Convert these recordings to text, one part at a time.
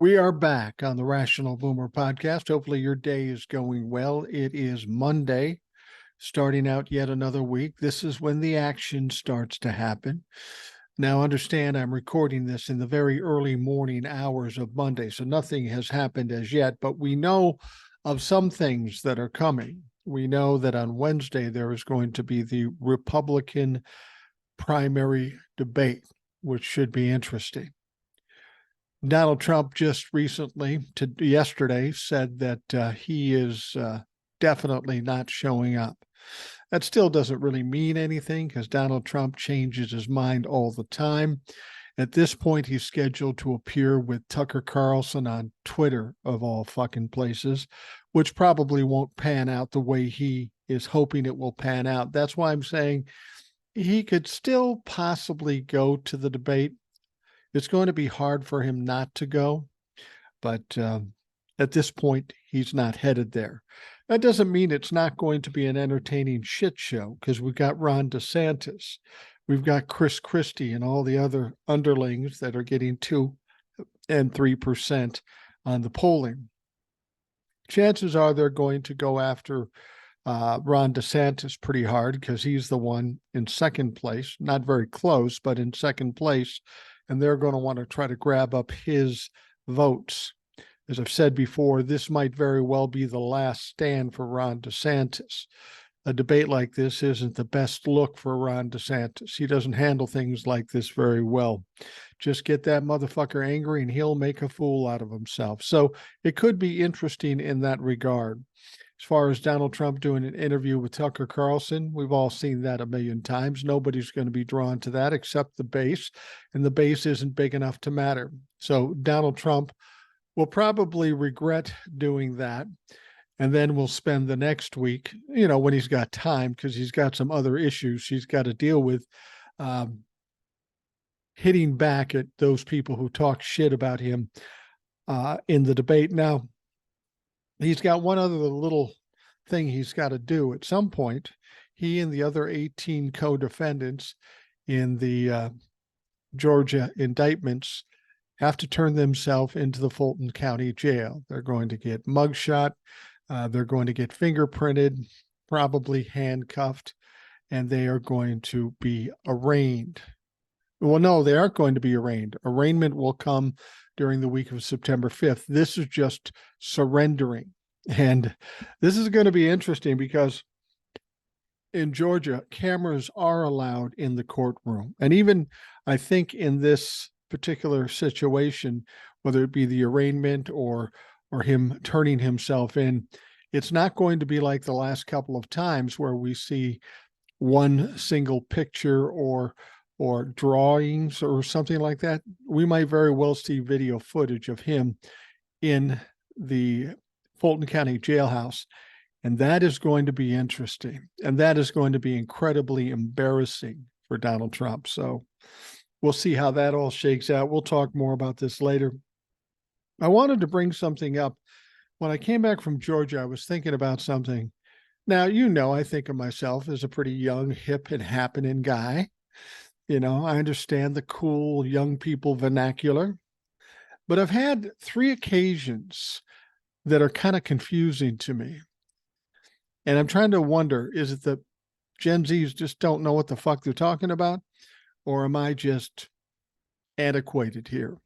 We are back on the Rational Boomer podcast. Hopefully, your day is going well. It is Monday, starting out yet another week. This is when the action starts to happen. Now, understand I'm recording this in the very early morning hours of Monday, so nothing has happened as yet, but we know of some things that are coming. We know that on Wednesday, there is going to be the Republican primary debate, which should be interesting. Donald Trump just yesterday, said that he is definitely not showing up. That still doesn't really mean anything because Donald Trump changes his mind all the time. At this point, he's scheduled to appear with Tucker Carlson on Twitter, of all fucking places, which probably won't pan out the way he is hoping it will pan out. That's why I'm saying he could still possibly go to the debate. It's going to be hard for him not to go, but at this point, he's not headed there. That doesn't mean it's not going to be an entertaining shit show because we've got Ron DeSantis, we've got Chris Christie, and all the other underlings that are getting 2 and 3% on the polling. Chances are they're going to go after Ron DeSantis pretty hard because he's the one in second place, not very close, but in second place. And they're going to want to try to grab up his votes. As I've said before, this might very well be the last stand for Ron DeSantis. A debate like this isn't the best look for Ron DeSantis. He doesn't handle things like this very well. Just get that motherfucker angry and he'll make a fool out of himself. So it could be interesting in that regard. As far as Donald Trump doing an interview with Tucker Carlson, we've all seen that a million times. Nobody's going to be drawn to that except the base, and the base isn't big enough to matter. So Donald Trump will probably regret doing that, and then we'll spend the next week, when he's got time, because he's got some other issues he's got to deal with, hitting back at those people who talk shit about him in the debate. Now, he's got one other little thing he's got to do. At some point, he and the other 18 co-defendants in the Georgia indictments have to turn themselves into the Fulton County Jail. They're going to get mugshot. They're going to get fingerprinted, probably handcuffed, and they are going to be arraigned. Well, no, they aren't going to be arraigned. Arraignment will come during the week of September 5th. This is just surrendering. And this is going to be interesting because in Georgia, cameras are allowed in the courtroom. And even, I think, in this particular situation, whether it be the arraignment or him turning himself in, it's not going to be like the last couple of times where we see one single picture or drawings or something like that. We might very well see video footage of him in the Fulton County jailhouse. And that is going to be interesting. And that is going to be incredibly embarrassing for Donald Trump. So we'll see how that all shakes out. We'll talk more about this later. I wanted to bring something up. When I came back from Georgia, I was thinking about something. Now, I think of myself as a pretty young, hip, and happening guy. I understand the cool young people vernacular. But I've had 3 occasions that are kind of confusing to me. And I'm trying to wonder, is it that Gen Zs just don't know what the fuck they're talking about? Or am I just antiquated here?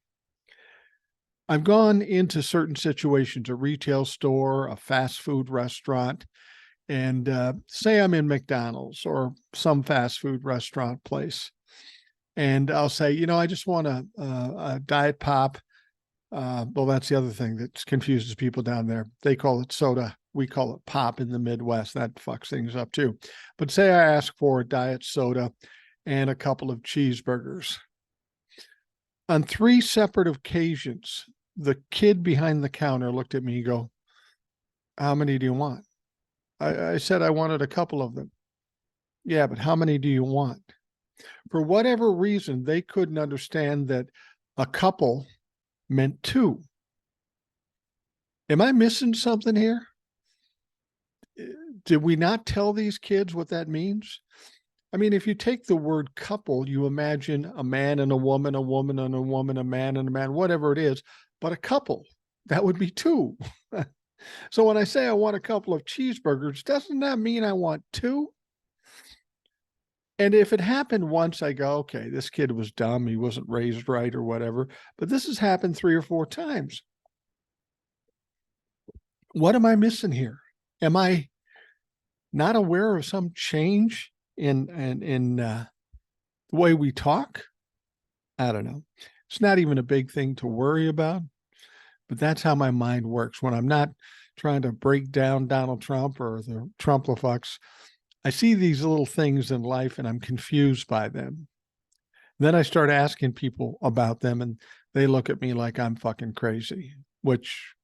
I've gone into certain situations, a retail store, a fast food restaurant, and say I'm in McDonald's or some fast food restaurant place. And I'll say, I just want a Diet Pop. Well, that's the other thing that confuses people down there. They call it soda. We call it pop in the Midwest. That fucks things up too. But say I ask for a diet soda and a couple of cheeseburgers. On 3 separate occasions, the kid behind the counter looked at me and go, "How many do you want?" I said I wanted a couple of them. "Yeah, but how many do you want?" For whatever reason, they couldn't understand that a couple meant 2. Am I missing something here? Did we not tell these kids what that means? I mean, if you take the word couple, you imagine a man and a woman and a woman, a man and a man, whatever it is, but a couple, that would be two. So when I say I want a couple of cheeseburgers, doesn't that mean I want two? And if it happened once, I go, okay, this kid was dumb. He wasn't raised right or whatever. But this has happened 3 or 4 times. What am I missing here? Am I not aware of some change in the way we talk? I don't know. It's not even a big thing to worry about, but that's how my mind works. When I'm not trying to break down Donald Trump or the Trumplafucks, I see these little things in life and I'm confused by them. Then I start asking people about them and they look at me like I'm fucking crazy, which,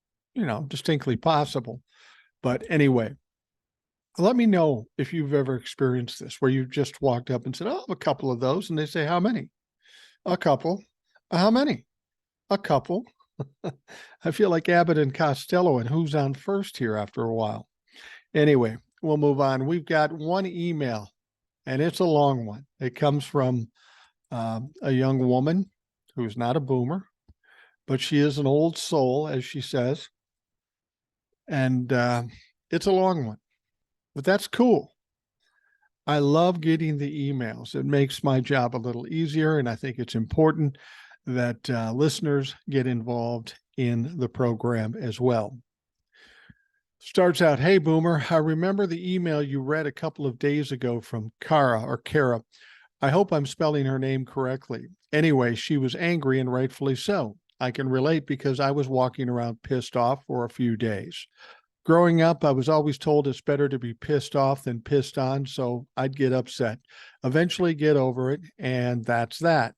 distinctly possible. But anyway, let me know if you've ever experienced this, where you've just walked up and said, "Oh, I have a couple of those." And they say, "How many?" "A couple." "How many?" "A couple." I feel like Abbott and Costello and who's on first here after a while. Anyway, we'll move on. We've got one email and it's a long one. It comes from a young woman who's not a boomer, but she is an old soul, as she says. And it's a long one, but that's cool. I love getting the emails. It makes my job a little easier. And I think it's important that listeners get involved in the program as well. Starts out, "Hey, Boomer, I remember the email you read a couple of days ago from Kara. I hope I'm spelling her name correctly. Anyway, she was angry and rightfully so. I can relate because I was walking around pissed off for a few days. Growing up, I was always told it's better to be pissed off than pissed on, so I'd get upset, eventually get over it, and that's that.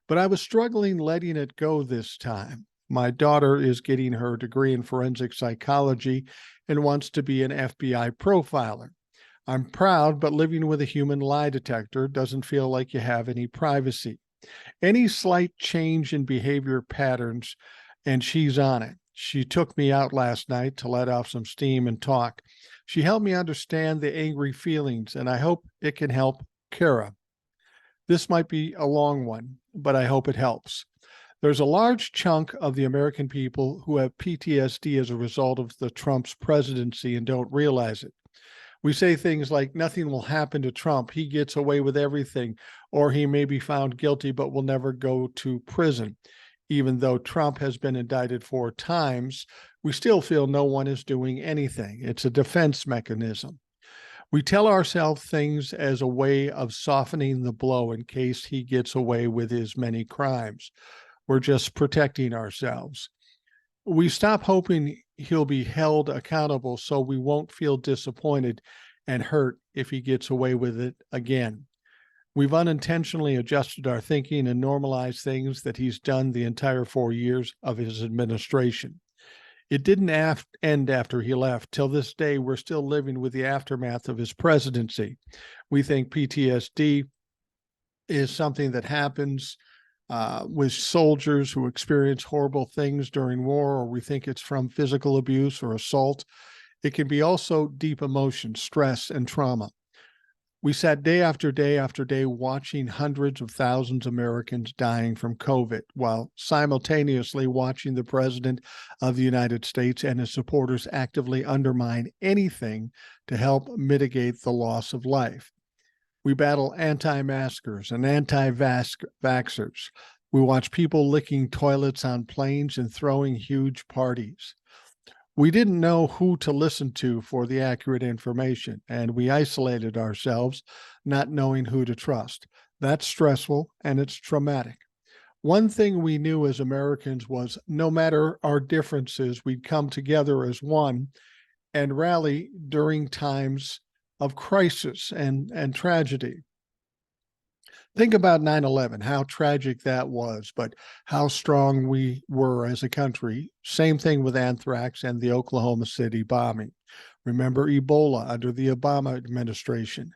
But I was struggling letting it go this time. My daughter is getting her degree in forensic psychology and wants to be an FBI profiler. I'm proud, but living with a human lie detector doesn't feel like you have any privacy. Any slight change in behavior patterns, and she's on it. She took me out last night to let off some steam and talk. She helped me understand the angry feelings, and I hope it can help Kara. This might be a long one, but I hope it helps. There's a large chunk of the American people who have PTSD as a result of the Trump's presidency and don't realize it. We say things like, nothing will happen to Trump. He gets away with everything, or he may be found guilty but will never go to prison. Even though Trump has been indicted 4 times, we still feel no one is doing anything. It's a defense mechanism. We tell ourselves things as a way of softening the blow in case he gets away with his many crimes. We're just protecting ourselves. We stop hoping he'll be held accountable so we won't feel disappointed and hurt if he gets away with it again. We've unintentionally adjusted our thinking and normalized things that he's done the entire 4 years of his administration. It didn't end after he left. Till this day, we're still living with the aftermath of his presidency. We think PTSD is something that happens with soldiers who experience horrible things during war, or we think it's from physical abuse or assault. It can be also deep emotion, stress, and trauma. We sat day after day after day watching hundreds of thousands of Americans dying from COVID, while simultaneously watching the President of the United States and his supporters actively undermine anything to help mitigate the loss of life. We battle anti-maskers and anti-vaxxers. We watch people licking toilets on planes and throwing huge parties. We didn't know who to listen to for the accurate information, and we isolated ourselves, not knowing who to trust. That's stressful and it's traumatic. One thing we knew as Americans was no matter our differences, we'd come together as one and rally during times of crisis and tragedy. Think about 9/11, how tragic that was, but how strong we were as a country. Same thing with anthrax and the Oklahoma City bombing. Remember Ebola under the Obama administration.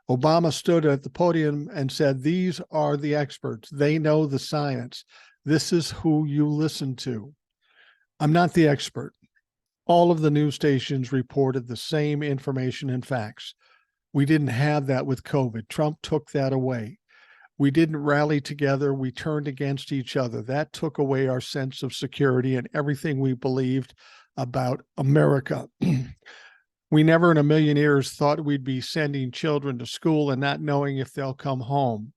Obama stood at the podium and said, "These are the experts. They know the science. This is who you listen to." I'm not the expert. All of the news stations reported the same information and facts. We didn't have that with COVID. Trump took that away. We didn't rally together. We turned against each other. That took away our sense of security and everything we believed about America. We never in a million years thought we'd be sending children to school and not knowing if they'll come home.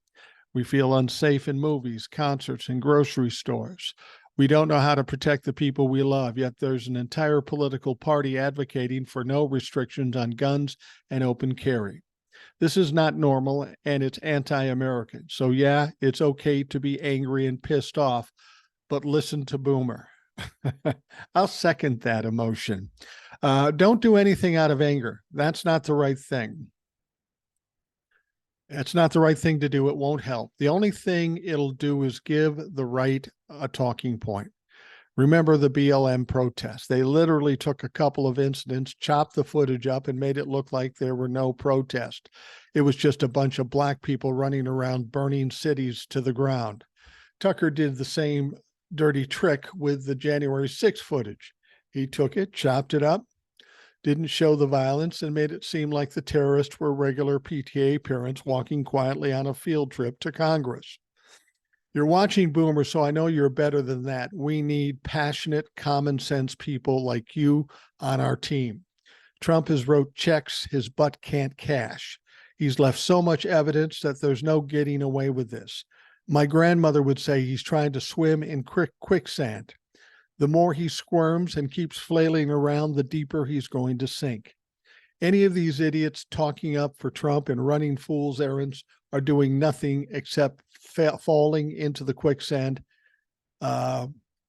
We feel unsafe in movies, concerts, and grocery stores. We don't know how to protect the people we love, yet there's an entire political party advocating for no restrictions on guns and open carry. This is not normal, and it's anti-American. So yeah, it's okay to be angry and pissed off, but listen to Boomer. I'll second that emotion. Don't do anything out of anger. That's not the right thing. It's not the right thing to do. It won't help. The only thing it'll do is give the right a talking point. Remember the BLM protests. They literally took a couple of incidents, chopped the footage up, and made it look like there were no protest. It was just a bunch of black people running around burning cities to the ground. Tucker did the same dirty trick with the January 6th footage. He took it, chopped it up, didn't show the violence, and made it seem like the terrorists were regular PTA parents walking quietly on a field trip to Congress. You're watching Boomer, so I know you're better than that. We need passionate, common sense people like you on our team. Trump has wrote checks his butt can't cash. He's left so much evidence that there's no getting away with this. My grandmother would say he's trying to swim in quicksand. The more he squirms and keeps flailing around, the deeper he's going to sink. Any of these idiots talking up for Trump and running fool's errands are doing nothing except falling into the quicksand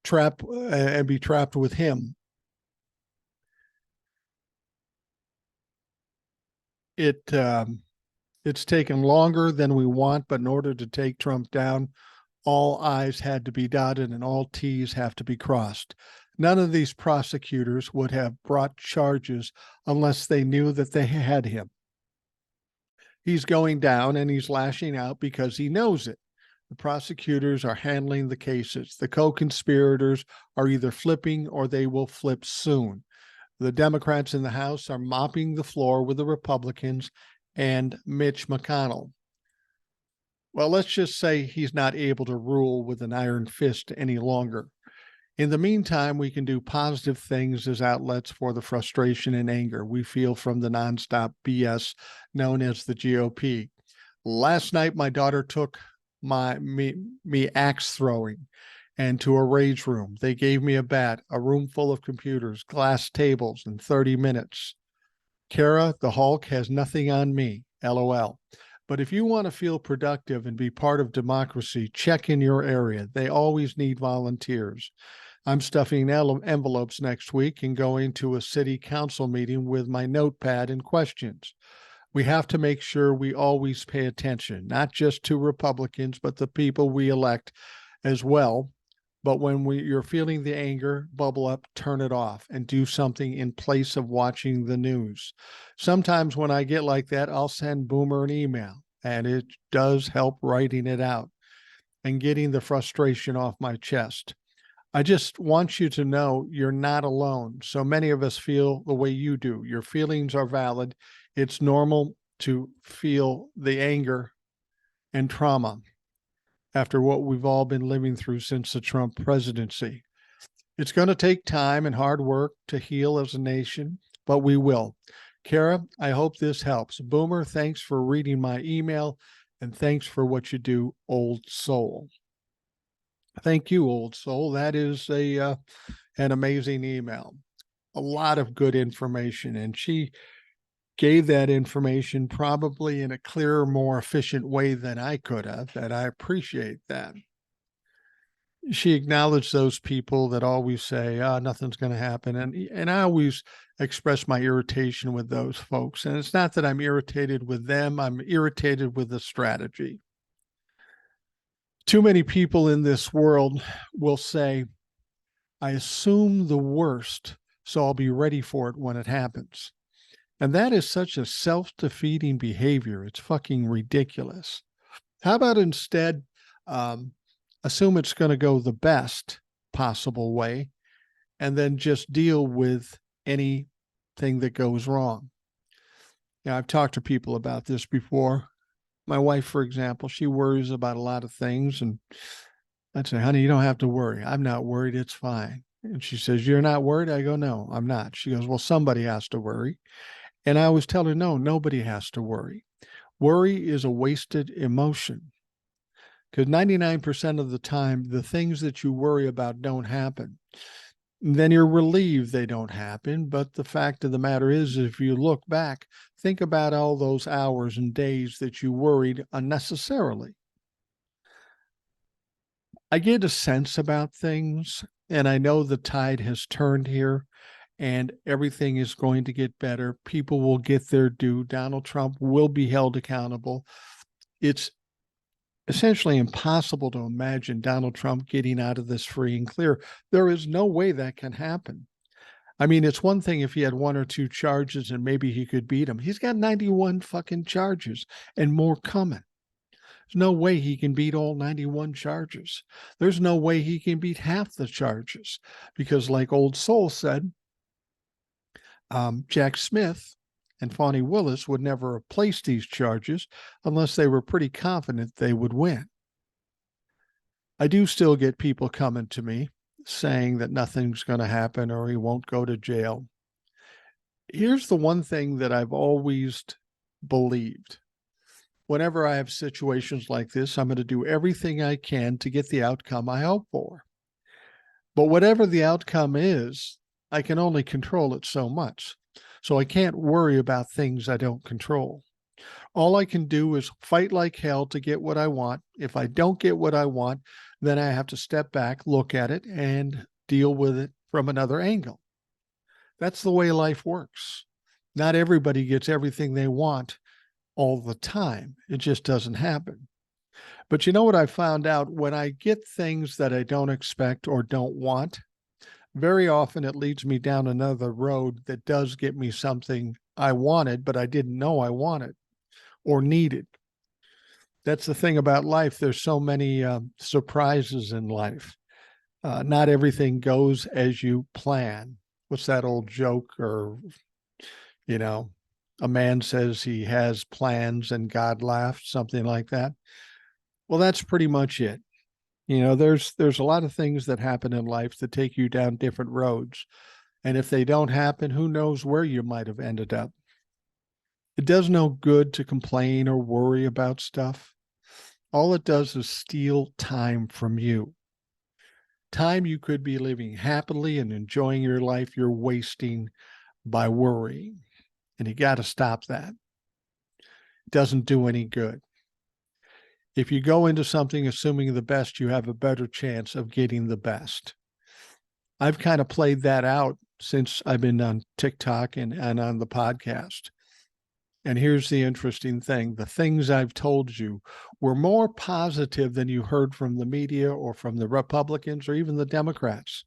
trap and be trapped with him. It's taken longer than we want, but in order to take Trump down, all I's had to be dotted and all T's have to be crossed. None of these prosecutors would have brought charges unless they knew that they had him. He's going down and he's lashing out because he knows it. The prosecutors are handling the cases. The co-conspirators are either flipping or they will flip soon. The Democrats in the House are mopping the floor with the Republicans and Mitch McConnell. Well, let's just say he's not able to rule with an iron fist any longer. In the meantime, we can do positive things as outlets for the frustration and anger we feel from the nonstop BS known as the GOP. Last night, my daughter took me axe throwing and to a rage room. They gave me a bat, a room full of computers, glass tables in 30 minutes. Kara, the Hulk has nothing on me, LOL. But if you want to feel productive and be part of democracy, check in your area. They always need volunteers. I'm stuffing envelopes next week and going to a city council meeting with my notepad and questions. We have to make sure we always pay attention, not just to Republicans, but the people we elect as well. But when you're feeling the anger bubble up, turn it off and do something in place of watching the news. Sometimes when I get like that, I'll send Boomer an email, and it does help writing it out and getting the frustration off my chest. I just want you to know you're not alone. So many of us feel the way you do. Your feelings are valid. It's normal to feel the anger and trauma after what we've all been living through since the Trump presidency. It's going to take time and hard work to heal as a nation, but we will. Kara, I hope this helps. Boomer, thanks for reading my email, and thanks for what you do, old soul. Thank you, old soul. That is an amazing email. A lot of good information, and she gave that information probably in a clearer, more efficient way than I could have, and I appreciate that. She acknowledged those people that always say, nothing's going to happen. And I always express my irritation with those folks. And it's not that I'm irritated with them. I'm irritated with the strategy. Too many people in this world will say, I assume the worst, so I'll be ready for it when it happens. And that is such a self-defeating behavior. It's fucking ridiculous. How about instead assume it's going to go the best possible way and then just deal with anything that goes wrong? Yeah, I've talked to people about this before. My wife, for example, she worries about a lot of things. And I'd say, honey, you don't have to worry. I'm not worried. It's fine. And she says, you're not worried? I go, no, I'm not. She goes, well, somebody has to worry. And I always tell her, no, nobody has to worry. Worry is a wasted emotion because 99% of the time, the things that you worry about don't happen. Then you're relieved they don't happen. But the fact of the matter is, if you look back, think about all those hours and days that you worried unnecessarily. I get a sense about things, and I know the tide has turned here and everything is going to get better. People will get their due. Donald Trump will be held accountable. It's essentially impossible to imagine Donald Trump getting out of this free and clear. There is no way that can happen. I mean, it's one thing if he had one or two charges and maybe he could beat him. He's got 91 fucking charges and more coming. There's no way he can beat all 91 charges. There's no way he can beat half the charges because, like Old Soul said, Jack Smith and Fani Willis would never have placed these charges unless they were pretty confident they would win. I do still get people coming to me saying that nothing's going to happen or he won't go to jail. Here's the one thing that I've always believed. Whenever I have situations like this, I'm going to do everything I can to get the outcome I hope for. But whatever the outcome is, I can only control it so much. So I can't worry about things I don't control. All I can do is fight like hell to get what I want. If I don't get what I want, then I have to step back, look at it, and deal with it from another angle. That's the way life works. Not everybody gets everything they want all the time. It just doesn't happen. But you know what I found out? When I get things that I don't expect or don't want, very often it leads me down another road that does get me something I wanted, but I didn't know I wanted or needed. That's the thing about life. There's so many surprises in life. Not everything goes as you plan. What's that old joke? Or, you know, a man says he has plans and God laughs, something like that. Well, that's pretty much it. You know, there's a lot of things that happen in life that take you down different roads. And if they don't happen, who knows where you might have ended up. It does no good to complain or worry about stuff. All it does is steal time from you. Time you could be living happily and enjoying your life, you're wasting by worrying. And you got to stop that. It doesn't do any good. If you go into something assuming the best, you have a better chance of getting the best. I've kind of played that out since I've been on TikTok and on the podcast. And here's the interesting thing. The things I've told you were more positive than you heard from the media or from the Republicans or even the Democrats.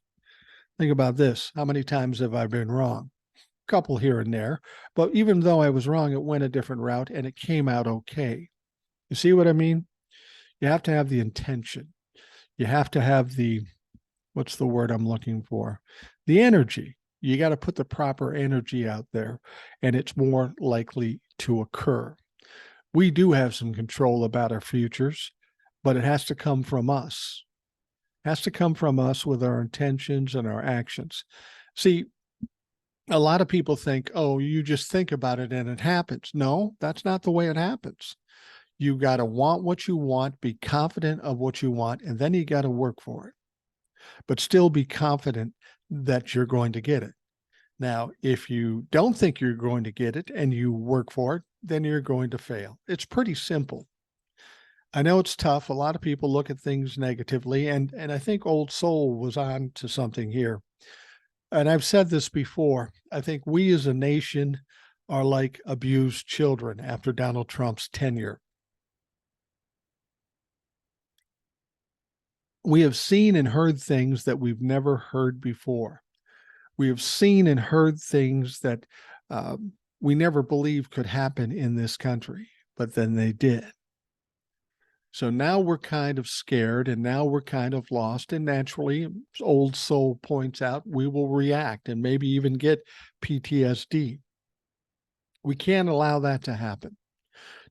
Think about this. How many times have I been wrong? A couple here and there. But even though I was wrong, it went a different route and it came out okay. You see what I mean? You have to have the intention. You have to have the, what's the word I'm looking for? The energy. You got to put the proper energy out there, and it's more likely to occur. We do have some control about our futures, but it has to come from us. It has to come from us with our intentions and our actions. See, a lot of people think, oh, you just think about it and it happens. No, that's not the way it happens. You got to want what you want, be confident of what you want, and then you got to work for it. But still be confident that you're going to get it. Now, if you don't think you're going to get it and you work for it, then you're going to fail. It's pretty simple. I know it's tough. A lot of people look at things negatively, and I think Old Soul was on to something here. And I've said this before. I think we as a nation are like abused children after Donald Trump's tenure. We have seen and heard things that we've never heard before. We have seen and heard things that we never believed could happen in this country, but then they did. So now we're kind of scared and now we're kind of lost. And naturally, as Old Soul points out, we will react and maybe even get PTSD. We can't allow that to happen.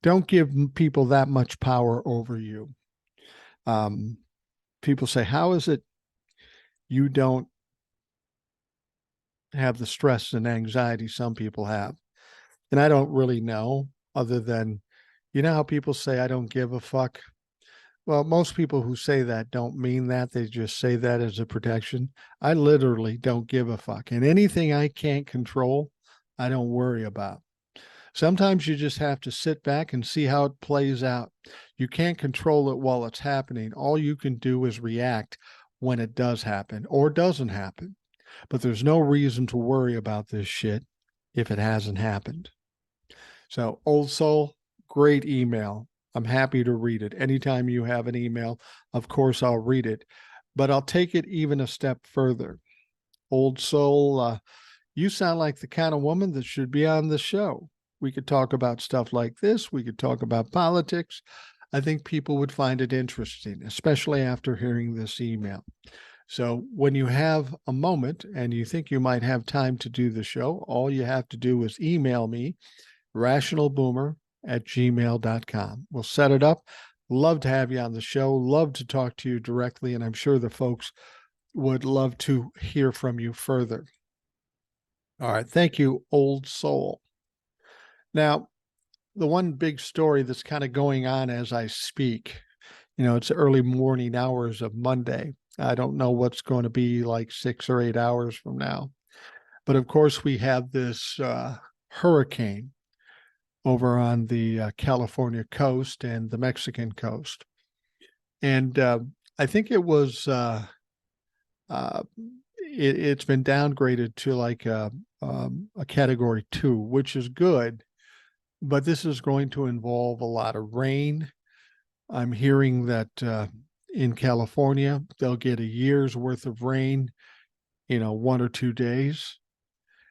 Don't give people that much power over you. People say, how is it you don't have the stress and anxiety some people have? And I don't really know, other than, you know how people say, I don't give a fuck? Well, most people who say that don't mean that. They just say that as a protection. I literally don't give a fuck. And anything I can't control, I don't worry about. Sometimes you just have to sit back and see how it plays out. You can't control it while it's happening. All you can do is react when it does happen or doesn't happen. But there's no reason to worry about this shit if it hasn't happened. So, Old Soul, great email. I'm happy to read it. Anytime you have an email, of course, I'll read it. But I'll take it even a step further. Old Soul, you sound like the kind of woman that should be on the show. We could talk about stuff like this. We could talk about politics. I think people would find it interesting, especially after hearing this email. So when you have a moment and you think you might have time to do the show, all you have to do is email me, rationalboomer@gmail.com. We'll set it up. Love to have you on the show. Love to talk to you directly. And I'm sure the folks would love to hear from you further. All right. Thank you, Old Soul. Now, the one big story that's kind of going on as I speak, it's early morning hours of Monday. I don't know what's going to be like 6 or 8 hours from now. But of course, we have this hurricane over on the California coast and the Mexican coast. And I think it was, it's been downgraded to like a category 2, which is good. But this is going to involve a lot of rain. I'm hearing that in California, they'll get a year's worth of rain, 1 or 2 days.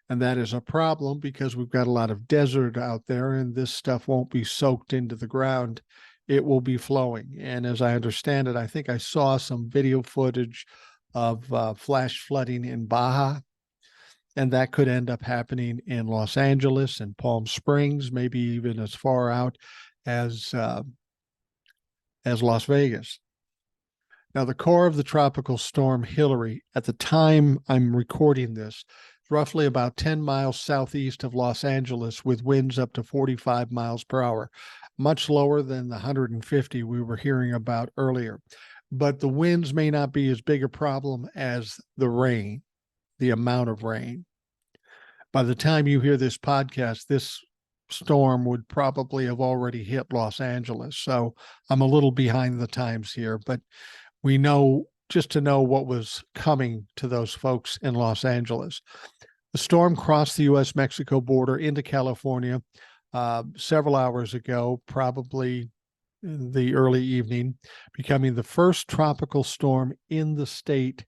And that is a problem because we've got a lot of desert out there and this stuff won't be soaked into the ground. It will be flowing. And as I understand it, I think I saw some video footage of flash flooding in Baja. And that could end up happening in Los Angeles and Palm Springs, maybe even as far out as Las Vegas. Now, the core of the tropical storm Hillary, at the time I'm recording this, is roughly about 10 miles southeast of Los Angeles with winds up to 45 miles per hour, much lower than the 150 we were hearing about earlier. But the winds may not be as big a problem as the rain, the amount of rain. By the time you hear this podcast, this storm would probably have already hit Los Angeles. So I'm a little behind the times here, but we know just to know what was coming to those folks in Los Angeles. The storm crossed the U.S.-Mexico border into California several hours ago, probably in the early evening, becoming the first tropical storm in the state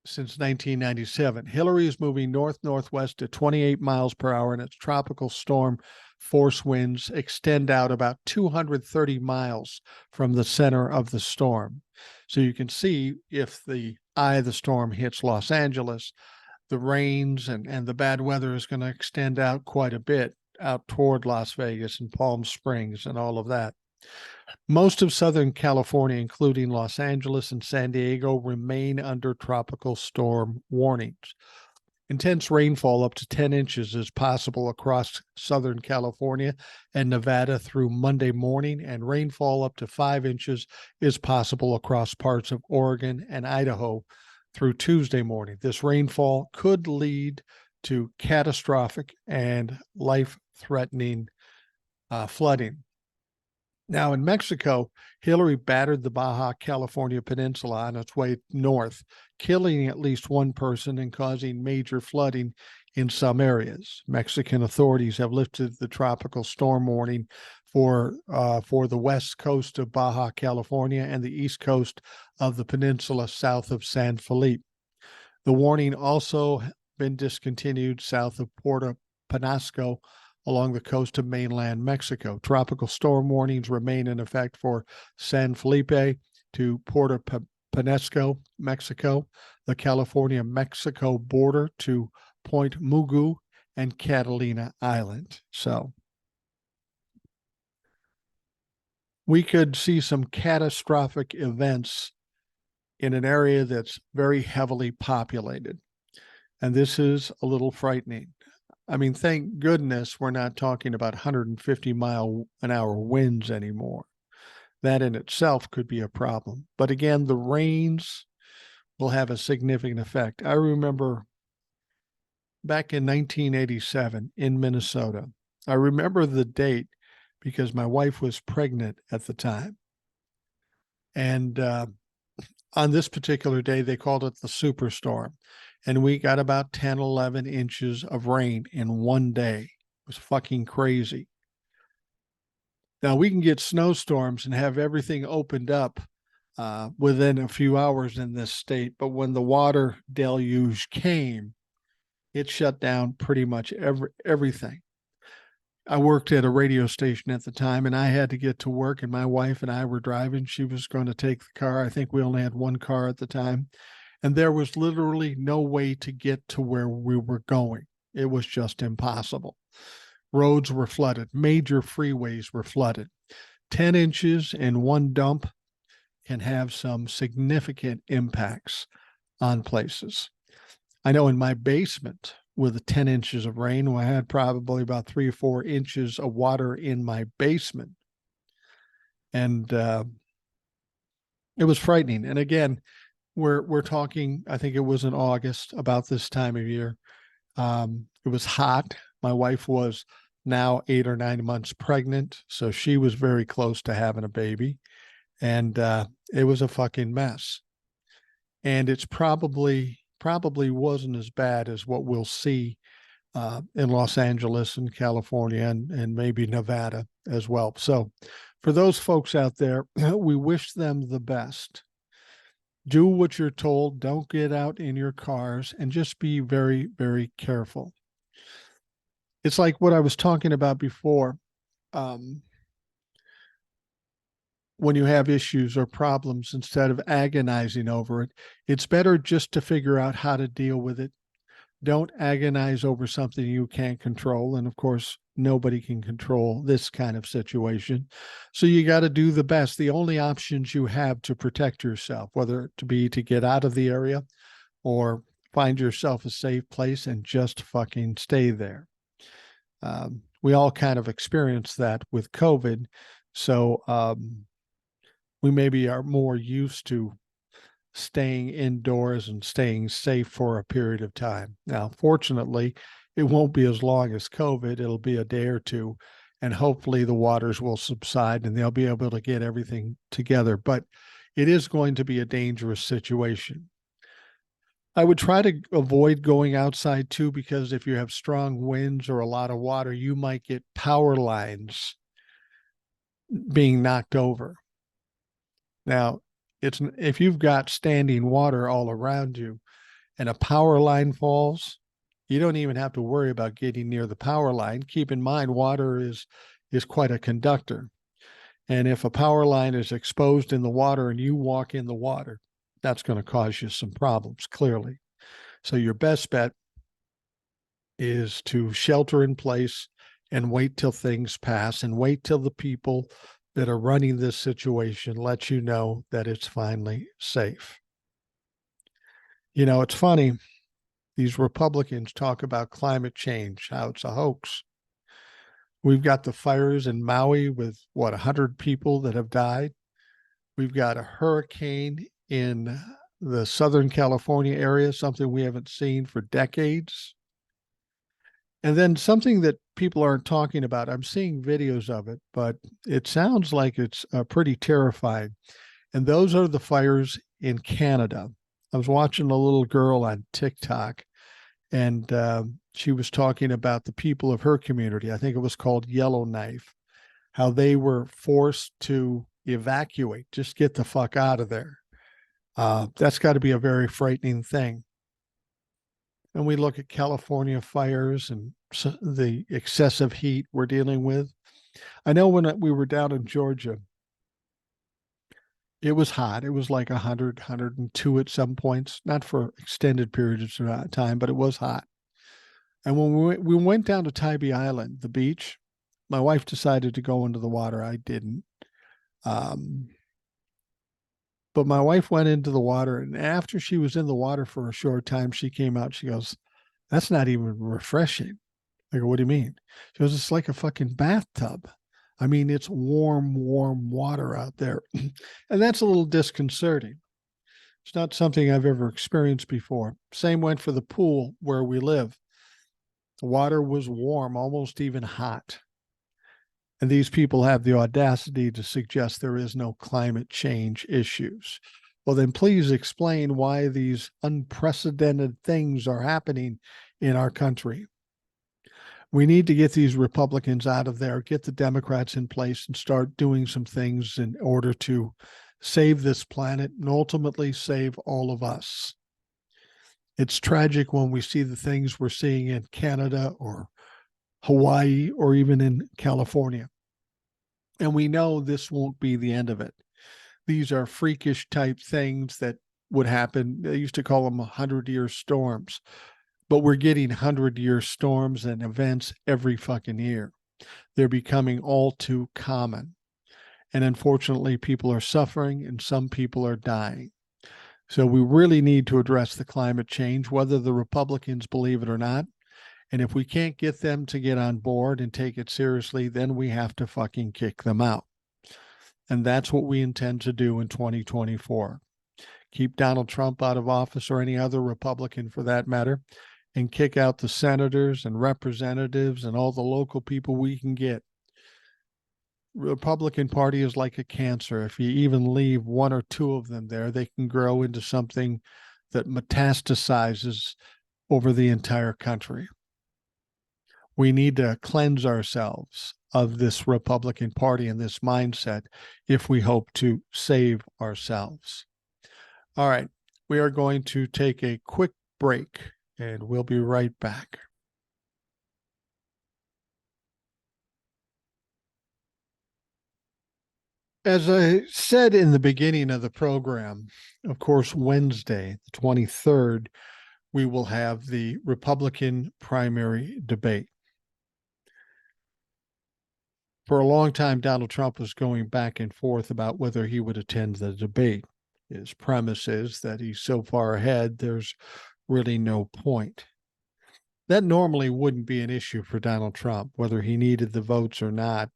since 1997. Hillary is moving north-northwest at 28 miles per hour, and its tropical storm force winds extend out about 230 miles from the center of the storm. So you can see if the eye of the storm hits Los Angeles, the rains and the bad weather is going to extend out quite a bit out toward Las Vegas and Palm Springs and all of that. Most of Southern California, including Los Angeles and San Diego, remain under tropical storm warnings. Intense rainfall up to 10 inches is possible across Southern California and Nevada through Monday morning, and rainfall up to 5 inches is possible across parts of Oregon and Idaho through Tuesday morning. This rainfall could lead to catastrophic and life-threatening flooding. Now, in Mexico, Hillary battered the Baja California Peninsula on its way north, killing at least one person and causing major flooding in some areas. Mexican authorities have lifted the tropical storm warning for the west coast of Baja California and the east coast of the peninsula south of San Felipe. The warning also been discontinued south of Puerto Penasco along the coast of mainland Mexico. Tropical storm warnings remain in effect for San Felipe to Puerto Penasco, Mexico, the California-Mexico border to Point Mugu, and Catalina Island. So we could see some catastrophic events in an area that's very heavily populated. And this is a little frightening. I mean, thank goodness we're not talking about 150-mile-an-hour winds anymore. That in itself could be a problem. But again, the rains will have a significant effect. I remember back in 1987 in Minnesota. I remember the date because my wife was pregnant at the time. And on this particular day, they called it the superstorm. And we got about 10, 11 inches of rain in one day. It was fucking crazy. Now we can get snowstorms and have everything opened up within a few hours in this state. But when the water deluge came, it shut down pretty much everything. I worked at a radio station at the time, and I had to get to work, and my wife and I were driving. She was going to take the car. I think we only had one car at the time. And there was literally no way to get to where we were going. It was just impossible. Roads were flooded. Major freeways were flooded. 10 inches in one dump can have some significant impacts on places. I know in my basement, with the 10 inches of rain, I had probably about 3 or 4 inches of water in my basement. And it was frightening. And again, we're talking, I think it was in August, about this time of year. It was hot. My wife was now 8 or 9 months pregnant, so she was very close to having a baby. And it was a fucking mess. And it's probably wasn't as bad as what we'll see in Los Angeles and California and maybe Nevada as well. So for those folks out there, we wish them the best. Do what you're told. Don't get out in your cars, and just be very, very careful. It's like what I was talking about before. When you have issues or problems, instead of agonizing over it, it's better just to figure out how to deal with it. Don't agonize over something you can't control. And of course, nobody can control this kind of situation. So you got to do the best. The only options you have to protect yourself, whether it be to get out of the area or find yourself a safe place and just fucking stay there. We all kind of experienced that with COVID. So we maybe are more used to staying indoors and staying safe for a period of time. Now, fortunately, it won't be as long as COVID. It'll be a day or two, and hopefully the waters will subside and they'll be able to get everything together. But it is going to be a dangerous situation. I would try to avoid going outside too, because if you have strong winds or a lot of water, you might get power lines being knocked over. Now, if you've got standing water all around you and a power line falls, you don't even have to worry about getting near the power line. Keep in mind, water is quite a conductor. And if a power line is exposed in the water and you walk in the water, that's going to cause you some problems, clearly. So your best bet is to shelter in place and wait till things pass, and wait till the people that are running this situation let you know that it's finally safe. You know, it's funny. These Republicans talk about climate change, how it's a hoax. We've got the fires in Maui with 100 people that have died. We've got a hurricane in the Southern California area, something we haven't seen for decades. And then something that people aren't talking about, I'm seeing videos of it, but it sounds like it's pretty terrifying. And those are the fires in Canada. I was watching a little girl on TikTok, and she was talking about the people of her community. I think it was called Yellowknife, how they were forced to evacuate, just get the fuck out of there. That's got to be a very frightening thing. And we look at California fires and the excessive heat we're dealing with. I know when we were down in Georgia, it was hot. It was like 100, 102 at some points, not for extended periods of time, but it was hot. And when we went down to Tybee Island, the beach, my wife decided to go into the water. I didn't. Um, but my wife went into the water, and after she was in the water for a short time, she came out. She goes, "That's not even refreshing." I go, "What do you mean?" She goes, "It's like a fucking bathtub. I mean, it's warm, warm water out there." And that's a little disconcerting. It's not something I've ever experienced before. Same went for the pool where we live. The water was warm, almost even hot. And these people have the audacity to suggest there is no climate change issues. Well, then please explain why these unprecedented things are happening in our country. We need to get these Republicans out of there, get the Democrats in place, and start doing some things in order to save this planet and ultimately save all of us. It's tragic when we see the things we're seeing in Canada or Hawaii or even in California. And we know this won't be the end of it. These are freakish type things that would happen. They used to call them 100-year storms, but we're getting 100-year storms and events every fucking year. They're becoming all too common. And unfortunately, people are suffering and some people are dying. So we really need to address the climate change, whether the Republicans believe it or not. And if we can't get them to get on board and take it seriously, then we have to fucking kick them out. And that's what we intend to do in 2024. Keep Donald Trump out of office, or any other Republican for that matter, and kick out the senators and representatives and all the local people we can get. Republican Party is like a cancer. If you even leave one or two of them there, they can grow into something that metastasizes over the entire country. We need to cleanse ourselves of this Republican Party and this mindset if we hope to save ourselves. All right, we are going to take a quick break and we'll be right back. As I said in the beginning of the program, of course, Wednesday, the 23rd, we will have the Republican primary debate. For a long time, Donald Trump was going back and forth about whether he would attend the debate. His premise is that he's so far ahead, there's really no point. That normally wouldn't be an issue for Donald Trump, whether he needed the votes or not.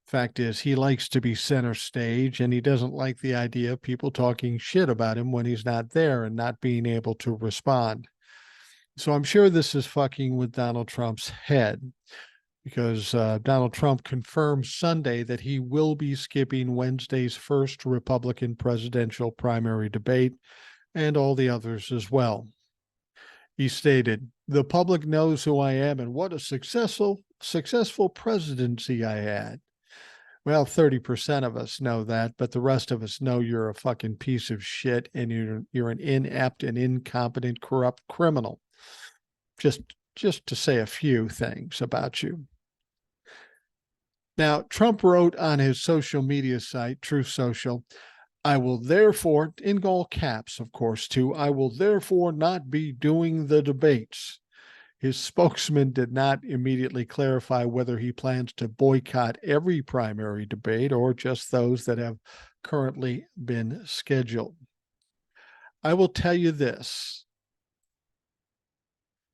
Fact is, he likes to be center stage, and he doesn't like the idea of people talking shit about him when he's not there and not being able to respond. So I'm sure this is fucking with Donald Trump's head, because Donald Trump confirmed Sunday that he will be skipping Wednesday's first Republican presidential primary debate and all the others as well. He stated, "The public knows who I am and what a successful presidency I had." Well, 30% of us know that, but the rest of us know you're a fucking piece of shit and you're an inept and incompetent, corrupt criminal. Just to say a few things about you. Now, Trump wrote on his social media site, Truth Social, "I will therefore," in all caps, of course, too, "I will therefore not be doing the debates." His spokesman did not immediately clarify whether he plans to boycott every primary debate or just those that have currently been scheduled. I will tell you this.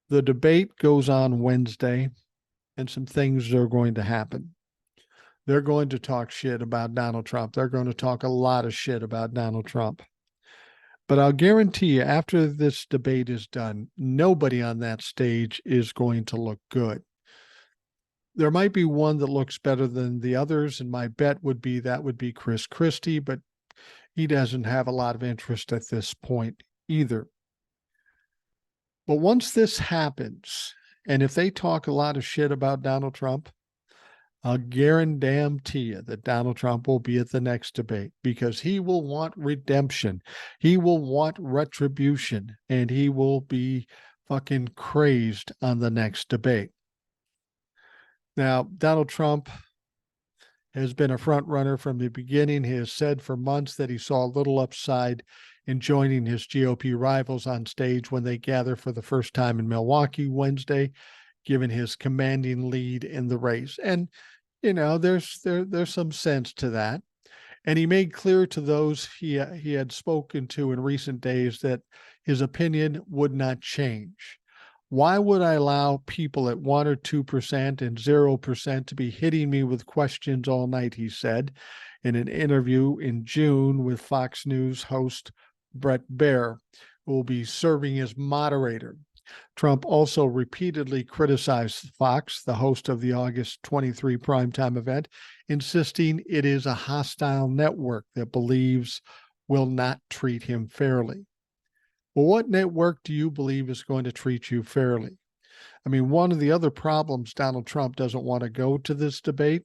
The debate goes on Wednesday, and some things are going to happen. They're going to talk shit about Donald Trump. They're going to talk a lot of shit about Donald Trump. But I'll guarantee you, after this debate is done, nobody on that stage is going to look good. There might be one that looks better than the others, and my bet would be that would be Chris Christie, but he doesn't have a lot of interest at this point either. But once this happens, and if they talk a lot of shit about Donald Trump, I'll guarantee you that Donald Trump will be at the next debate, because he will want redemption. He will want retribution, and he will be fucking crazed on the next debate. Now, Donald Trump has been a front runner from the beginning. He has said for months that he saw a little upside in joining his GOP rivals on stage when they gather for the first time in Milwaukee Wednesday. given his commanding lead in the race. And, there's some sense to that. And he made clear to those he had spoken to in recent days that his opinion would not change. Why would I allow people at 1 or 2% and 0% to be hitting me with questions all night, he said in an interview in June with Fox News host Brett Baier, who will be serving as moderator. Trump also repeatedly criticized Fox, the host of the August 23 primetime event, insisting it is a hostile network that believes will not treat him fairly. Well, what network do you believe is going to treat you fairly? I mean, one of the other problems Donald Trump doesn't want to go to this debate.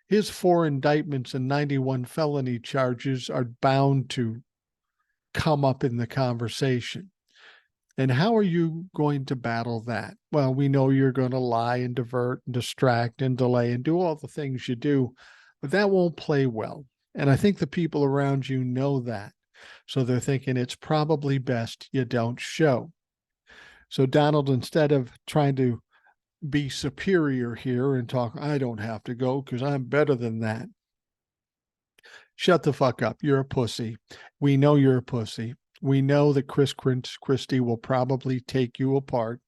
His 4 indictments and 91 felony charges are bound to come up in the conversation. And how are you going to battle that? Well, we know you're going to lie and divert and distract and delay and do all the things you do, but that won't play well. And I think the people around you know that. So they're thinking it's probably best you don't show. So Donald, instead of trying to be superior here and talk, I don't have to go because I'm better than that. Shut the fuck up. You're a pussy. We know you're a pussy. We know that Chris Christie will probably take you apart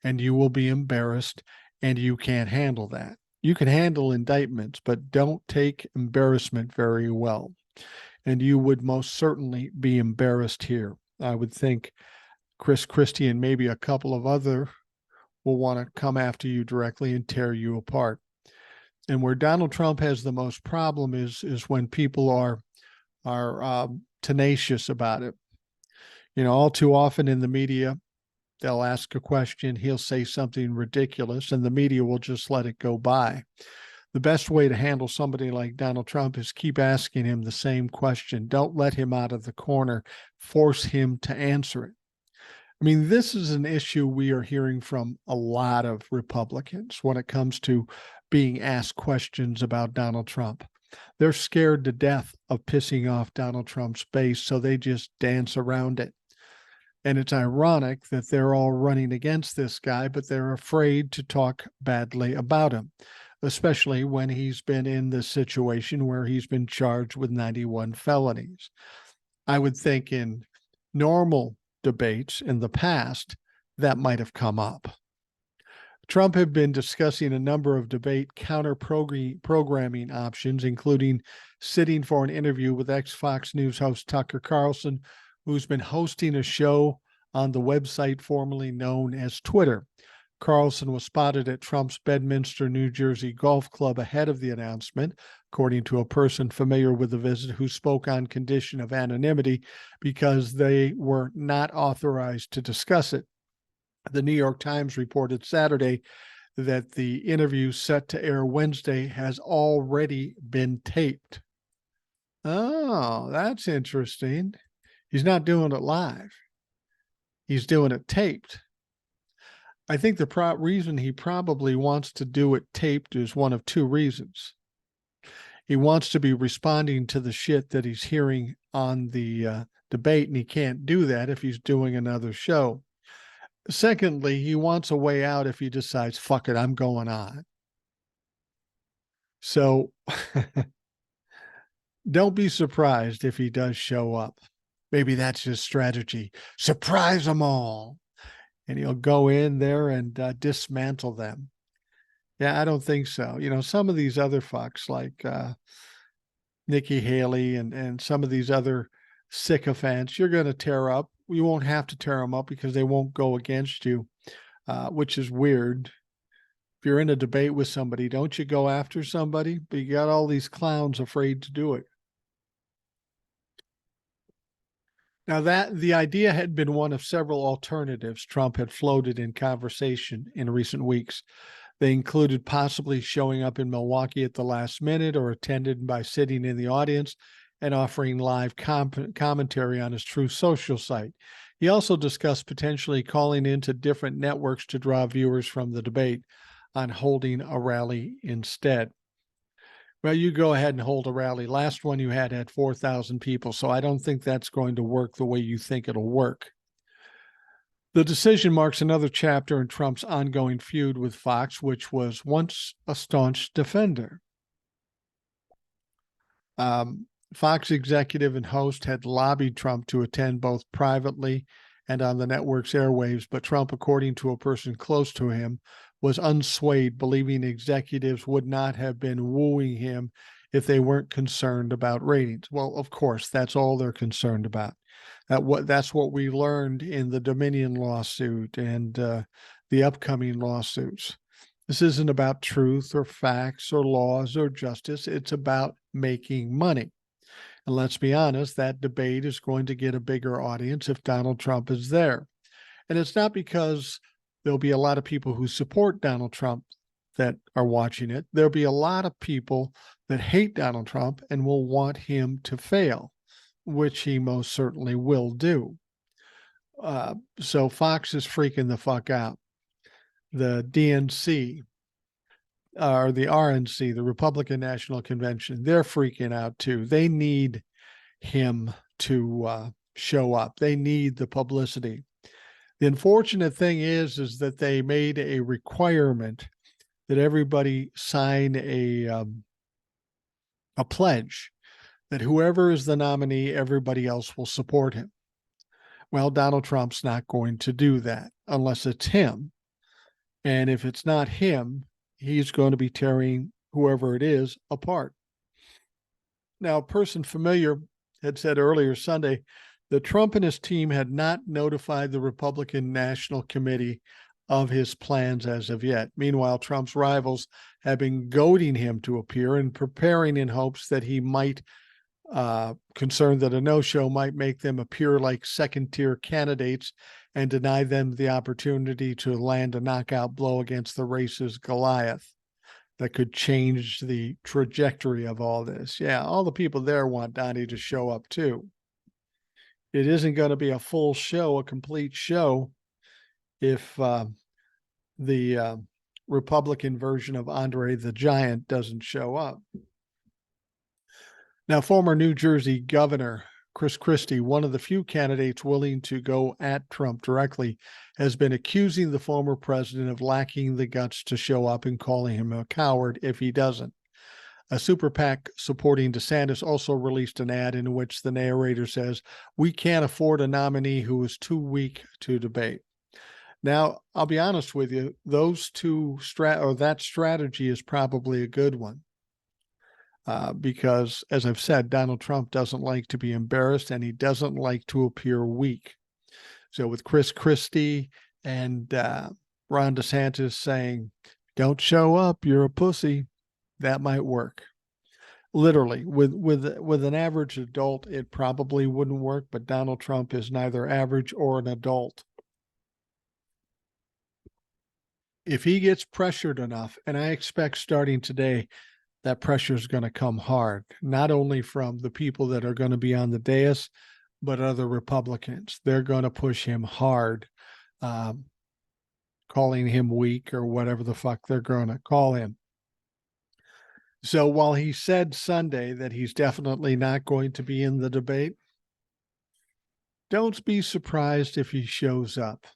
and you will be embarrassed, and you can't handle that. You can handle indictments, but don't take embarrassment very well. And you would most certainly be embarrassed here. I would think Chris Christie and maybe a couple of other will want to come after you directly and tear you apart. And where Donald Trump has the most problem is when people are tenacious about it. All too often in the media, they'll ask a question, he'll say something ridiculous, and the media will just let it go by. The best way to handle somebody like Donald Trump is keep asking him the same question. Don't let him out of the corner. Force him to answer it. I mean, this is an issue we are hearing from a lot of Republicans when it comes to being asked questions about Donald Trump. They're scared to death of pissing off Donald Trump's base, so they just dance around it. And it's ironic that they're all running against this guy, but they're afraid to talk badly about him, especially when he's been in this situation where he's been charged with 91 felonies. I would think in normal debates in the past, that might have come up. Trump had been discussing a number of debate counter-programming options, including sitting for an interview with ex-Fox News host Tucker Carlson, who's been hosting a show on the website formerly known as Twitter. Carlson was spotted at Trump's Bedminster, New Jersey golf club ahead of the announcement, according to a person familiar with the visit who spoke on condition of anonymity because they were not authorized to discuss it. The New York Times reported Saturday that the interview set to air Wednesday has already been taped. Oh, that's interesting. He's not doing it live. He's doing it taped. I think the reason he probably wants to do it taped is one of 2 reasons. He wants to be responding to the shit that he's hearing on the debate, and he can't do that if he's doing another show. Secondly, he wants a way out if he decides, fuck it, I'm going on. So don't be surprised if he does show up. Maybe that's his strategy. Surprise them all. And he'll go in there and dismantle them. Yeah, I don't think so. Some of these other fucks like Nikki Haley and some of these other sycophants, you're going to tear up. You won't have to tear them up because they won't go against you, which is weird. If you're in a debate with somebody, don't you go after somebody? But you got all these clowns afraid to do it. Now, that the idea had been one of several alternatives Trump had floated in conversation in recent weeks. They included possibly showing up in Milwaukee at the last minute or attended by sitting in the audience and offering live commentary on his Truth Social site. He also discussed potentially calling into different networks to draw viewers from the debate on holding a rally instead. Well, you go ahead and hold a rally. Last one you had 4,000 people, so I don't think that's going to work the way you think it'll work. The decision marks another chapter in Trump's ongoing feud with Fox, which was once a staunch defender. Fox executive and host had lobbied Trump to attend both privately and on the network's airwaves, but Trump, according to a person close to him, was unswayed, believing executives would not have been wooing him if they weren't concerned about ratings. Well, of course, that's all they're concerned about. That's what we learned in the Dominion lawsuit and the upcoming lawsuits. This isn't about truth or facts or laws or justice. It's about making money. And let's be honest, that debate is going to get a bigger audience if Donald Trump is there. And it's not because there'll be a lot of people who support Donald Trump that are watching it. There'll be a lot of people that hate Donald Trump and will want him to fail, which he most certainly will do. So Fox is freaking the fuck out. The DNC, or the RNC, the Republican National Convention, they're freaking out too. They need him to show up. They need the publicity. The unfortunate thing is that they made a requirement that everybody sign a pledge that whoever is the nominee, everybody else will support him. Well, Donald Trump's not going to do that unless it's him. And if it's not him, he's going to be tearing whoever it is apart. Now, a person familiar had said earlier Sunday that Trump and his team had not notified the Republican National Committee of his plans as of yet. Meanwhile, Trump's rivals have been goading him to appear and preparing in hopes that he might, concerned that a no-show might make them appear like second-tier candidates and deny them the opportunity to land a knockout blow against the race's Goliath that could change the trajectory of all this. Yeah, all the people there want Donnie to show up too. It isn't going to be a full show, a complete show, if the Republican version of Andre the Giant doesn't show up. Now, former New Jersey Governor Chris Christie, one of the few candidates willing to go at Trump directly, has been accusing the former president of lacking the guts to show up and calling him a coward if he doesn't. A super PAC supporting DeSantis also released an ad in which the narrator says, "We can't afford a nominee who is too weak to debate." Now, I'll be honest with you, that strategy is probably a good one. Because, as I've said, Donald Trump doesn't like to be embarrassed and he doesn't like to appear weak. So with Chris Christie and Ron DeSantis saying, "Don't show up, you're a pussy," that might work. Literally, with an average adult, it probably wouldn't work, but Donald Trump is neither average or an adult. If he gets pressured enough, and I expect starting today, that pressure is going to come hard, not only from the people that are going to be on the dais, but other Republicans. They're going to push him hard, calling him weak or whatever the fuck they're going to call him. So while he said Sunday that he's definitely not going to be in the debate, don't be surprised if he shows up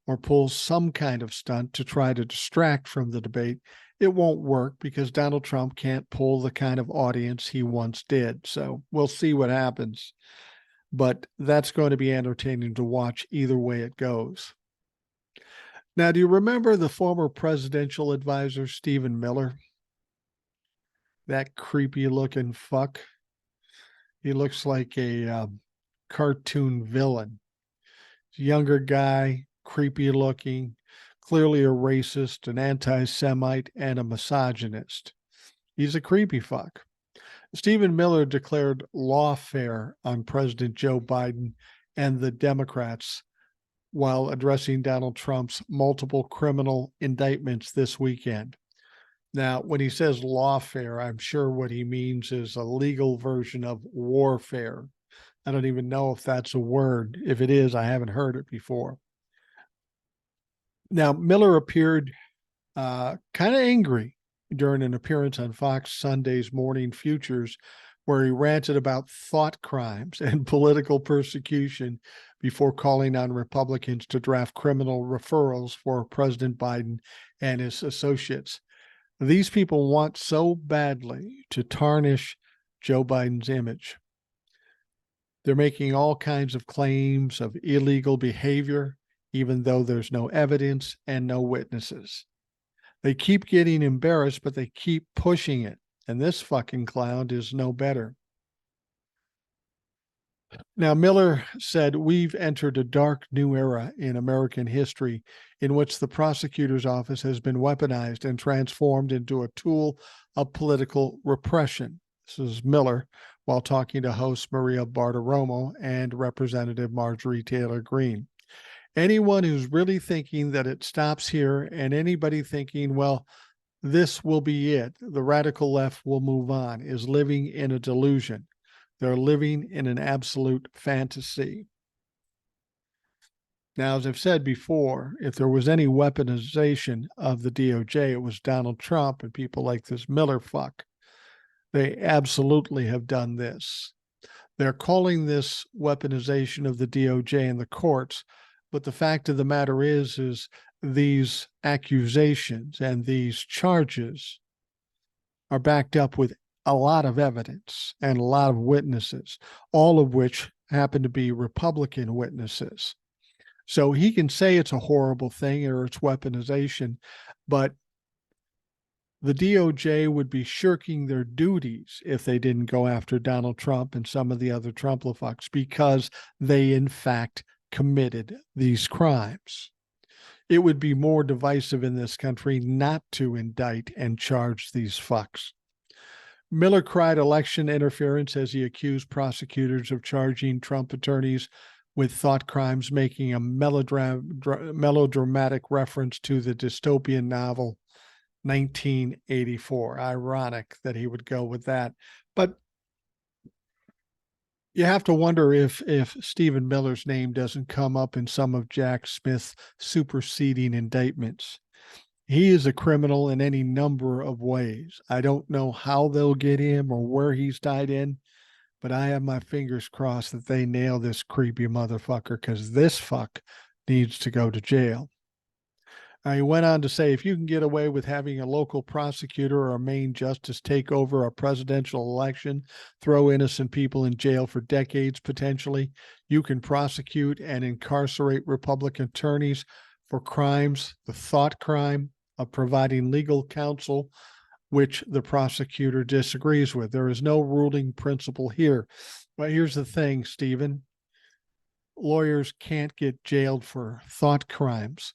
or pulls some kind of stunt to try to distract from the debate. It won't work because Donald Trump can't pull the kind of audience he once did. So we'll see what happens. But that's going to be entertaining to watch either way it goes. Now, do you remember the former presidential advisor, Stephen Miller? That creepy looking fuck. He looks like a cartoon villain. Younger guy, creepy looking, clearly a racist, an anti-Semite, and a misogynist. He's a creepy fuck. Stephen Miller declared lawfare on President Joe Biden and the Democrats while addressing Donald Trump's multiple criminal indictments this weekend. Now, when he says lawfare, I'm sure what he means is a legal version of warfare. I don't even know if that's a word. If it is, I haven't heard it before. Now, Miller appeared kind of angry during an appearance on Fox Sunday's Morning Futures where he ranted about thought crimes and political persecution before calling on Republicans to draft criminal referrals for President Biden and his associates. These people want so badly to tarnish Joe Biden's image. They're making all kinds of claims of illegal behavior, even though there's no evidence and no witnesses. They keep getting embarrassed, but they keep pushing it. And this fucking clown is no better. Now, Miller said, we've entered a dark new era in American history in which the prosecutor's office has been weaponized and transformed into a tool of political repression. This is Miller while talking to host Maria Bartiromo and Representative Marjorie Taylor Greene. Anyone who's really thinking that it stops here and anybody thinking, well, this will be it, the radical left will move on, is living in a delusion. They're living in an absolute fantasy. Now, as I've said before, if there was any weaponization of the DOJ, it was Donald Trump and people like this Miller fuck. They absolutely have done this. They're calling this weaponization of the DOJ and the courts, but the fact of the matter is these accusations and these charges are backed up with a lot of evidence and a lot of witnesses, all of which happen to be Republican witnesses. So he can say it's a horrible thing or it's weaponization, but the DOJ would be shirking their duties if they didn't go after Donald Trump and some of the other Trump-lefucks because they, in fact, committed these crimes. It would be more divisive in this country not to indict and charge these fucks. Miller cried election interference as he accused prosecutors of charging Trump attorneys with thought crimes, making a melodramatic reference to the dystopian novel 1984. Ironic that he would go with that. But you have to wonder if Stephen Miller's name doesn't come up in some of Jack Smith's superseding indictments. He is a criminal in any number of ways. I don't know how they'll get him or where he's tied in, but I have my fingers crossed that they nail this creepy motherfucker because this fuck needs to go to jail. He went on to say, if you can get away with having a local prosecutor or a Maine justice take over a presidential election, throw innocent people in jail for decades potentially, you can prosecute and incarcerate Republican attorneys for crimes, the thought crime of providing legal counsel, which the prosecutor disagrees with. There is no ruling principle here. But here's the thing, Stephen. Lawyers can't get jailed for thought crimes.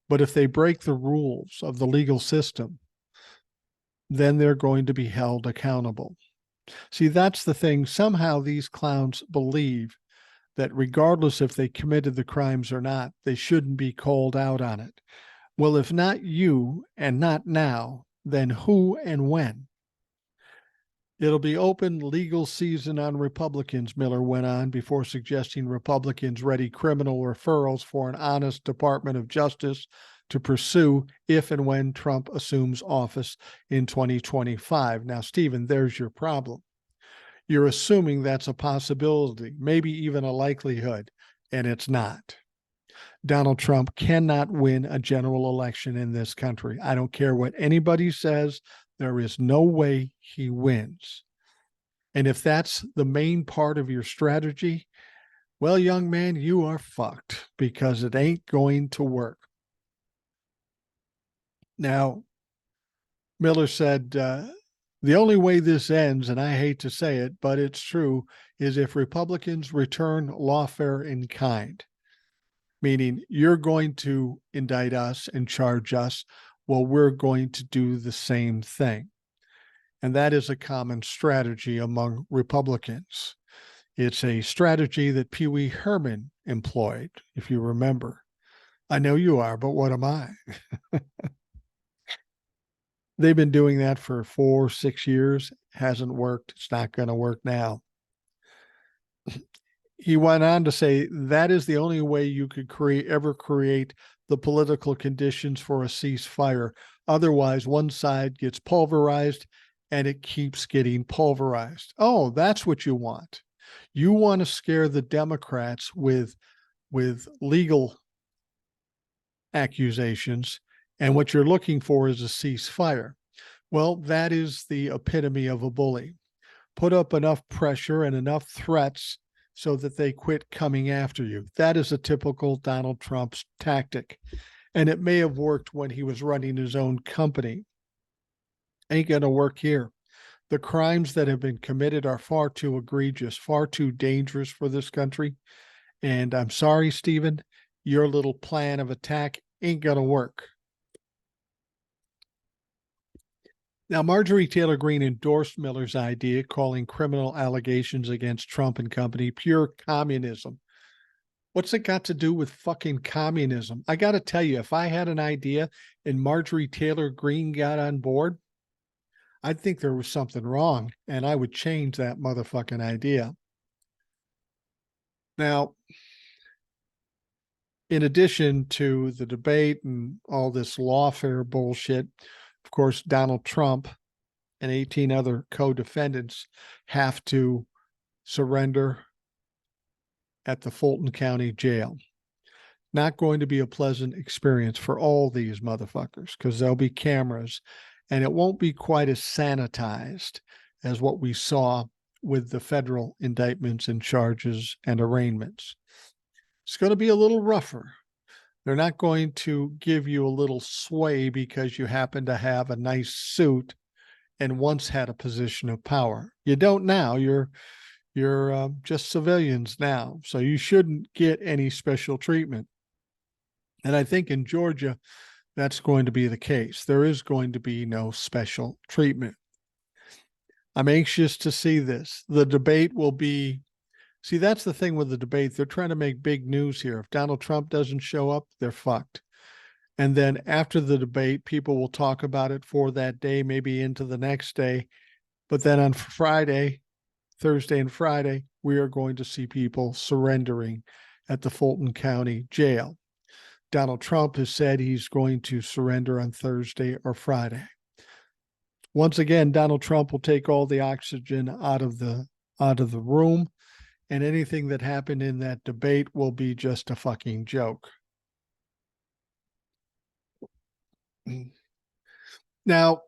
But if they break the rules of the legal system, then they're going to be held accountable. See, that's the thing. Somehow these clowns believe that regardless if they committed the crimes or not, they shouldn't be called out on it. Well, if not you and not now, then who and when? It'll be open legal season on Republicans, Miller went on before suggesting Republicans ready criminal referrals for an honest Department of Justice to pursue if and when Trump assumes office in 2025. Now, Stephen, there's your problem. You're assuming that's a possibility, maybe even a likelihood, and it's not. Donald Trump cannot win a general election in this country. I don't care what anybody says. There is no way he wins. And if that's the main part of your strategy, well, young man, you are fucked because it ain't going to work. Now, Miller said, the only way this ends, and I hate to say it, but it's true, is if Republicans return lawfare in kind, meaning you're going to indict us and charge us. Well, we're going to do the same thing. And that is a common strategy among Republicans. It's a strategy that Pee Wee Herman employed, if you remember. I know you are, but what am I? They've been doing that for 4 or 6 years. Hasn't worked. It's not going to work now. He went on to say that is the only way you could ever create the political conditions for a ceasefire. Otherwise, one side gets pulverized and it keeps getting pulverized. Oh, that's what you want. You want to scare the Democrats with legal accusations, and what you're looking for is a ceasefire. Well, that is the epitome of a bully. Put up enough pressure and enough threats so that they quit coming after you. That is a typical Donald Trump's tactic. And it may have worked when he was running his own company. Ain't going to work here. The crimes that have been committed are far too egregious, far too dangerous for this country. And I'm sorry, Stephen, your little plan of attack ain't going to work. Now, Marjorie Taylor Greene endorsed Miller's idea, calling criminal allegations against Trump and company pure communism. What's it got to do with fucking communism? I got to tell you, if I had an idea and Marjorie Taylor Greene got on board, I'd think there was something wrong and I would change that motherfucking idea. Now, in addition to the debate and all this lawfare bullshit, of course, Donald Trump and 18 other co-defendants have to surrender at the Fulton County Jail. Not going to be a pleasant experience for all these motherfuckers because there'll be cameras and it won't be quite as sanitized as what we saw with the federal indictments and charges and arraignments. It's going to be a little rougher. They're not going to give you a little sway because you happen to have a nice suit and once had a position of power. You don't now. You're just civilians now, so you shouldn't get any special treatment. And I think in Georgia, that's going to be the case. There is going to be no special treatment. I'm anxious to see this. The debate will be, see, that's the thing with the debate. They're trying to make big news here. If Donald Trump doesn't show up, they're fucked. And then after the debate, people will talk about it for that day, maybe into the next day. But then on Friday, Thursday and Friday, we are going to see people surrendering at the Fulton County Jail. Donald Trump has said he's going to surrender on Thursday or Friday. Once again, Donald Trump will take all the oxygen out of the room, and anything that happened in that debate will be just a fucking joke. Now,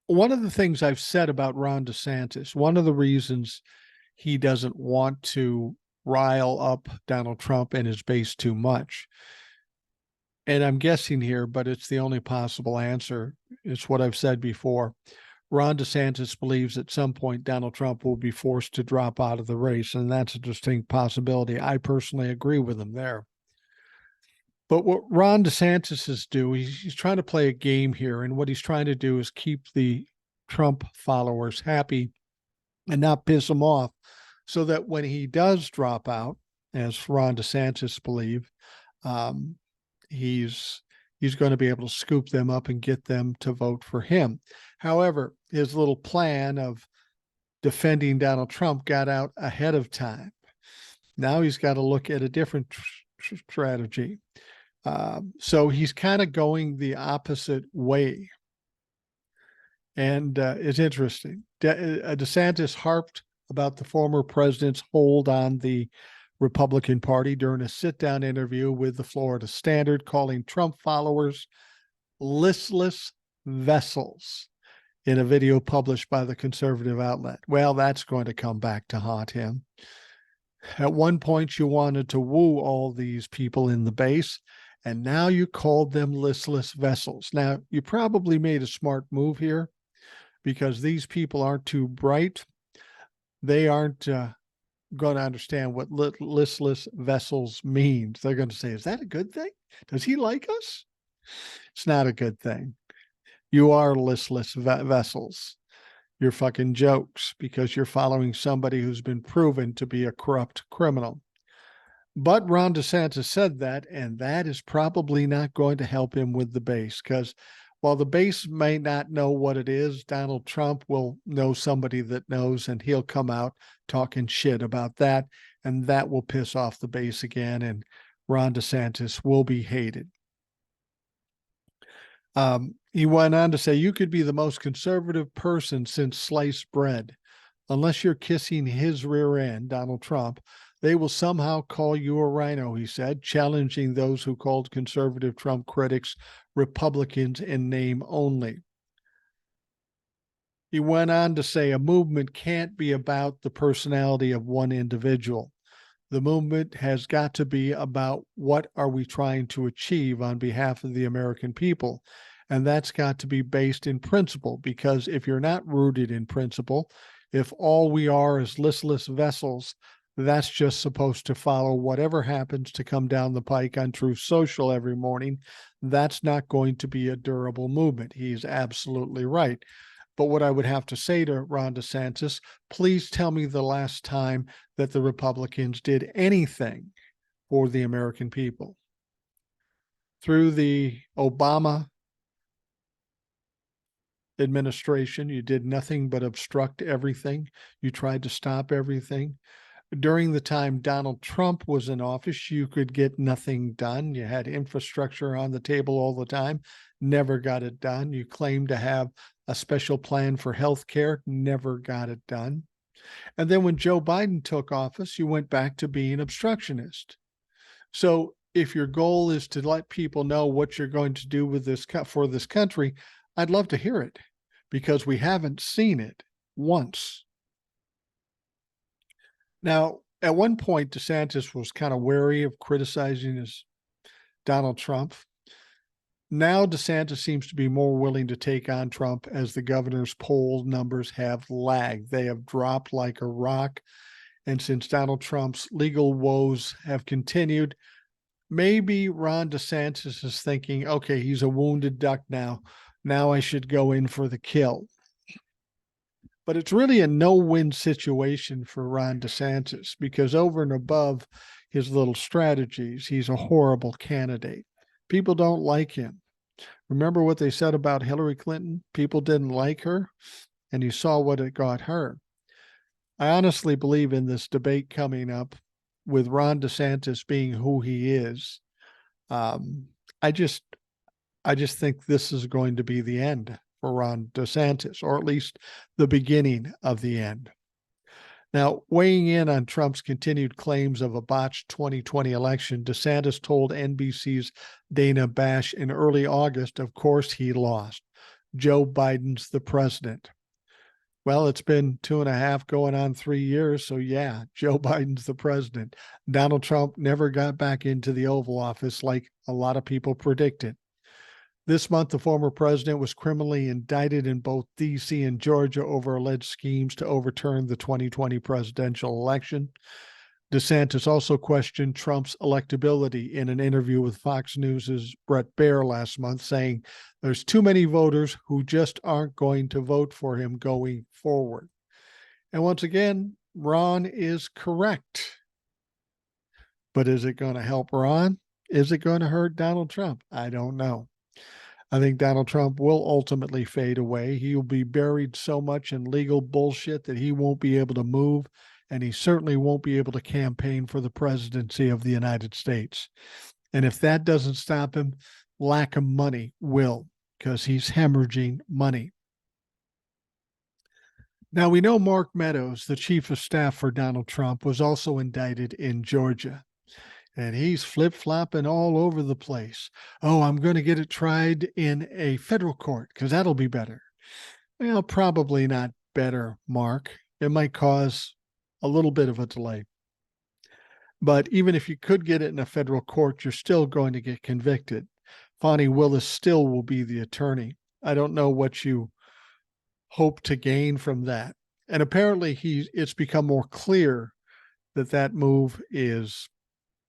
one of the things I've said about Ron DeSantis, one of the reasons he doesn't want to rile up Donald Trump and his base too much, and I'm guessing here, but it's the only possible answer. It's what I've said before. Ron DeSantis believes at some point Donald Trump will be forced to drop out of the race, and that's a distinct possibility. I personally agree with him there. But what Ron DeSantis is doing, he's trying to play a game here, and what he's trying to do is keep the Trump followers happy and not piss them off, so that when he does drop out, as Ron DeSantis believes, he's going to be able to scoop them up and get them to vote for him. However, his little plan of defending Donald Trump got out ahead of time. Now he's got to look at a different strategy. So he's kind of going the opposite way. And it's interesting. DeSantis harped about the former president's hold on the Republican Party during a sit-down interview with the Florida Standard, calling Trump followers listless vessels in a video published by the conservative outlet. Well, that's going to come back to haunt him. At one point, you wanted to woo all these people in the base, and now you called them listless vessels. Now, you probably made a smart move here because these people aren't too bright. They aren't going to understand what listless vessels means. They're going to say, is that a good thing? Does he like us? It's not a good thing. You are listless vessels. You're fucking jokes because you're following somebody who's been proven to be a corrupt criminal. But Ron DeSantis said that, and that is probably not going to help him with the base, because while the base may not know what it is, Donald Trump will know somebody that knows, and he'll come out talking shit about that, and that will piss off the base again, and Ron DeSantis will be hated. He went on to say, you could be the most conservative person since sliced bread. Unless you're kissing his rear end, Donald Trump, they will somehow call you a rhino, he said, challenging those who called conservative Trump critics Republicans in name only. He went on to say a movement can't be about the personality of one individual. The movement has got to be about what are we trying to achieve on behalf of the American people. And that's got to be based in principle, because if you're not rooted in principle, if all we are is listless vessels, that's just supposed to follow whatever happens to come down the pike on Truth Social every morning. That's not going to be a durable movement. He's absolutely right. But what I would have to say to Ron DeSantis, please tell me the last time that the Republicans did anything for the American people. Through the Obama administration, you did nothing but obstruct everything. You tried to stop everything. During the time Donald Trump was in office, you could get nothing done. You had infrastructure on the table all the time, never got it done. You claimed to have a special plan for health care, never got it done. And then when Joe Biden took office, you went back to being obstructionist. So if your goal is to let people know what you're going to do with this for this country, I'd love to hear it, because we haven't seen it once. Now, at one point, DeSantis was kind of wary of criticizing Donald Trump. Now DeSantis seems to be more willing to take on Trump as the governor's poll numbers have lagged. They have dropped like a rock. And since Donald Trump's legal woes have continued, maybe Ron DeSantis is thinking, okay, he's a wounded duck now. Now I should go in for the kill. But it's really a no-win situation for Ron DeSantis, because over and above his little strategies, he's a horrible candidate. People don't like him. Remember what they said about Hillary Clinton? People didn't like her, and you saw what it got her. I honestly believe in this debate coming up with Ron DeSantis being who he is. I just think this is going to be the end for Ron DeSantis, or at least the beginning of the end. Now, weighing in on Trump's continued claims of a botched 2020 election, DeSantis told NBC's Dana Bash in early August, of course he lost. Joe Biden's the president. Well, it's been 2.5 going on 3 years. So yeah, Joe Biden's the president. Donald Trump never got back into the Oval Office like a lot of people predicted. This month, the former president was criminally indicted in both D.C. and Georgia over alleged schemes to overturn the 2020 presidential election. DeSantis also questioned Trump's electability in an interview with Fox News' Brett Baier last month, saying there's too many voters who just aren't going to vote for him going forward. And once again, Ron is correct. But is it going to help Ron? Is it going to hurt Donald Trump? I don't know. I think Donald Trump will ultimately fade away. He will be buried so much in legal bullshit that he won't be able to move, and he certainly won't be able to campaign for the presidency of the United States. And if that doesn't stop him, lack of money will, because he's hemorrhaging money. Now, we know Mark Meadows, the chief of staff for Donald Trump, was also indicted in Georgia. And he's flip-flopping all over the place. Oh, I'm going to get it tried in a federal court because that'll be better. Well, probably not better, Mark. It might cause a little bit of a delay. But even if you could get it in a federal court, you're still going to get convicted. Fani Willis still will be the attorney. I don't know what you hope to gain from that. And apparently it's become more clear that that move is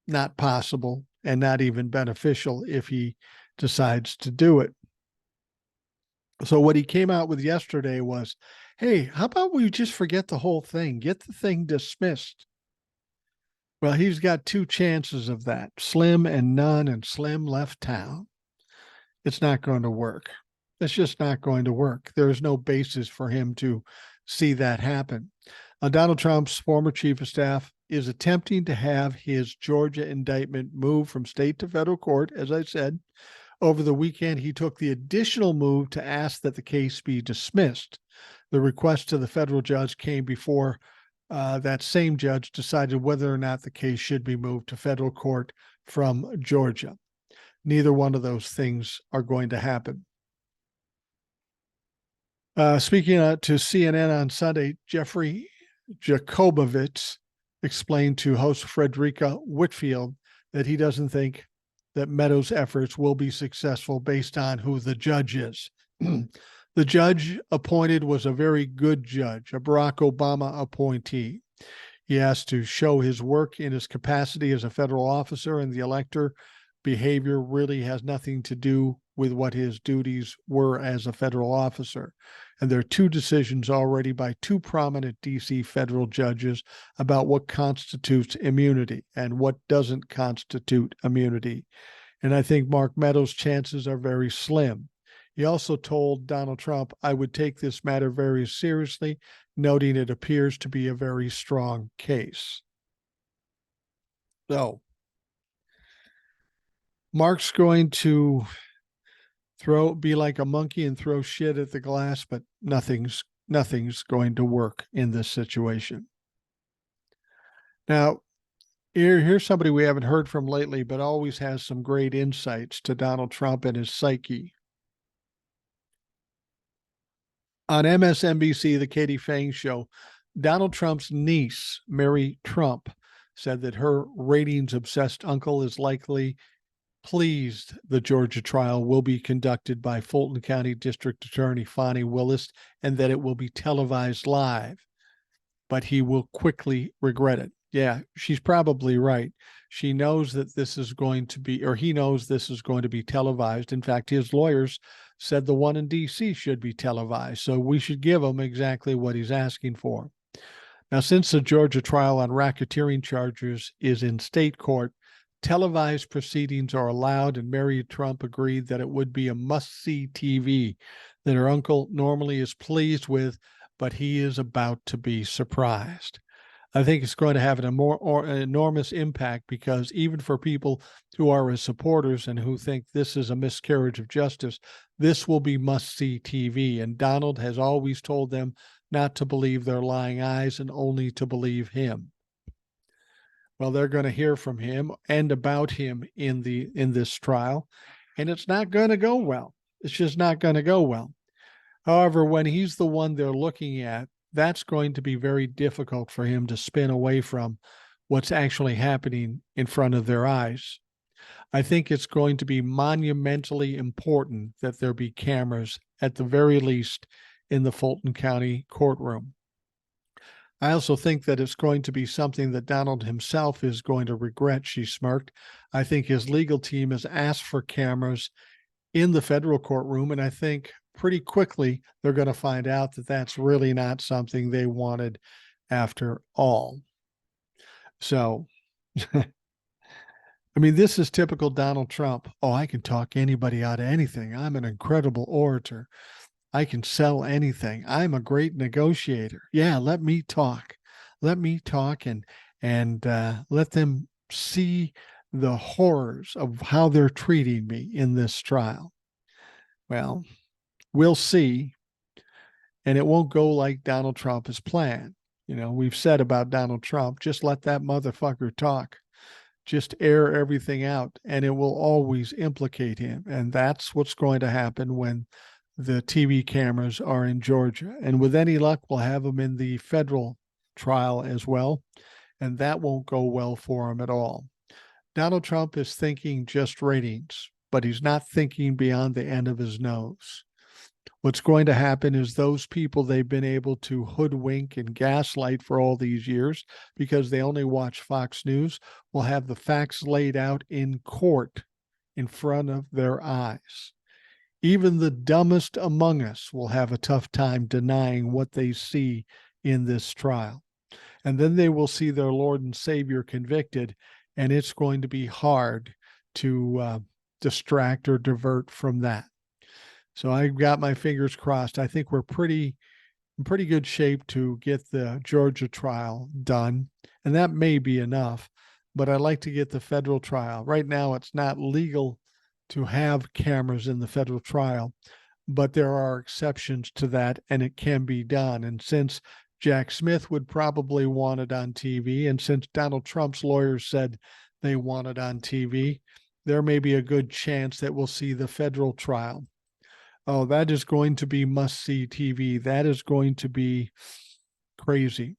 not possible and not even beneficial if he decides to do it. So what he came out with yesterday was, hey, how about we just forget the whole thing, get the thing dismissed? Well, he's got 2 chances of that, slim and none, and Slim left town. It's not going to work. It's just not going to work. There is no basis for him to see that happen. Donald Trump's former chief of staff is attempting to have his Georgia indictment move from state to federal court, as I said, Over the weekend, he took the additional move to ask that the case be dismissed. The request to the federal judge came before that same judge decided whether or not the case should be moved to federal court from Georgia. Neither one of those things are going to happen. Speaking to CNN on Sunday, Jeffrey Jacobovitz explained to host Frederica Whitfield that he doesn't think that Meadows' efforts will be successful based on who the judge is. The judge appointed was a very good judge, a Barack Obama appointee. He has to show his work in his capacity as a federal officer, and the elector behavior really has nothing to do with what his duties were as a federal officer. And there are two decisions already by two prominent DC federal judges about what constitutes immunity and what doesn't constitute immunity. And I think Mark Meadows' chances are very slim. He also told Donald Trump, "I would take this matter very seriously," noting it appears to be a very strong case. So Mark's going to be like a monkey and throw shit at the glass, but nothing's going to work in this situation. Now, here's somebody we haven't heard from lately, but always has some great insights to Donald Trump and his psyche. On MSNBC, the Katie Fang show, Donald Trump's niece, Mary Trump, said that her ratings-obsessed uncle is likely pleased the Georgia trial will be conducted by Fulton County District Attorney Fani Willis and that it will be televised live, but he will quickly regret it. Yeah, she's probably right. She knows that this is going to be, or he knows this is going to be televised. In fact, his lawyers said the one in DC should be televised, so we should give him exactly what he's asking for. Now, since the Georgia trial on racketeering charges is in state court, televised proceedings are allowed, and Mary Trump agreed that it would be a must-see TV that her uncle normally is pleased with, but he is about to be surprised. I think it's going to have an enormous impact because even for people who are his supporters and who think this is a miscarriage of justice, this will be must-see TV. And Donald has always told them not to believe their lying eyes and only to believe him. Well, they're going to hear from him and about him in this trial, and it's not going to go well. It's just not going to go well. However, when he's the one they're looking at, that's going to be very difficult for him to spin away from what's actually happening in front of their eyes. I think it's going to be monumentally important that there be cameras, at the very least, in the Fulton County courtroom. I also think that it's going to be something that Donald himself is going to regret, she smirked. I think his legal team has asked for cameras in the federal courtroom, and I think pretty quickly they're going to find out that that's really not something they wanted after all. So, I mean, this is typical Donald Trump. Oh, I can talk anybody out of anything. I'm an incredible orator. I can sell anything. I'm a great negotiator. Yeah, let me talk. Let me talk and let them see the horrors of how they're treating me in this trial. Well, we'll see. And it won't go like Donald Trump has planned. You know, we've said about Donald Trump, just let that motherfucker talk. Just air everything out, and it will always implicate him. And that's what's going to happen when the TV cameras are in Georgia. And with any luck, we'll have them in the federal trial as well. And that won't go well for him at all. Donald Trump is thinking just ratings, but he's not thinking beyond the end of his nose. What's going to happen is those people they've been able to hoodwink and gaslight for all these years because they only watch Fox News will have the facts laid out in court in front of their eyes. Even the dumbest among us will have a tough time denying what they see in this trial. And then they will see their Lord and Savior convicted, and it's going to be hard to distract or divert from that. So I've got my fingers crossed. I think we're in pretty good shape to get the Georgia trial done, and that may be enough, but I'd like to get the federal trial. Right now, it's not legal to have cameras in the federal trial, but there are exceptions to that, and it can be done. And since Jack Smith would probably want it on TV, and since Donald Trump's lawyers said they want it on TV, there may be a good chance that we'll see the federal trial. Oh, that is going to be must-see TV. That is going to be crazy.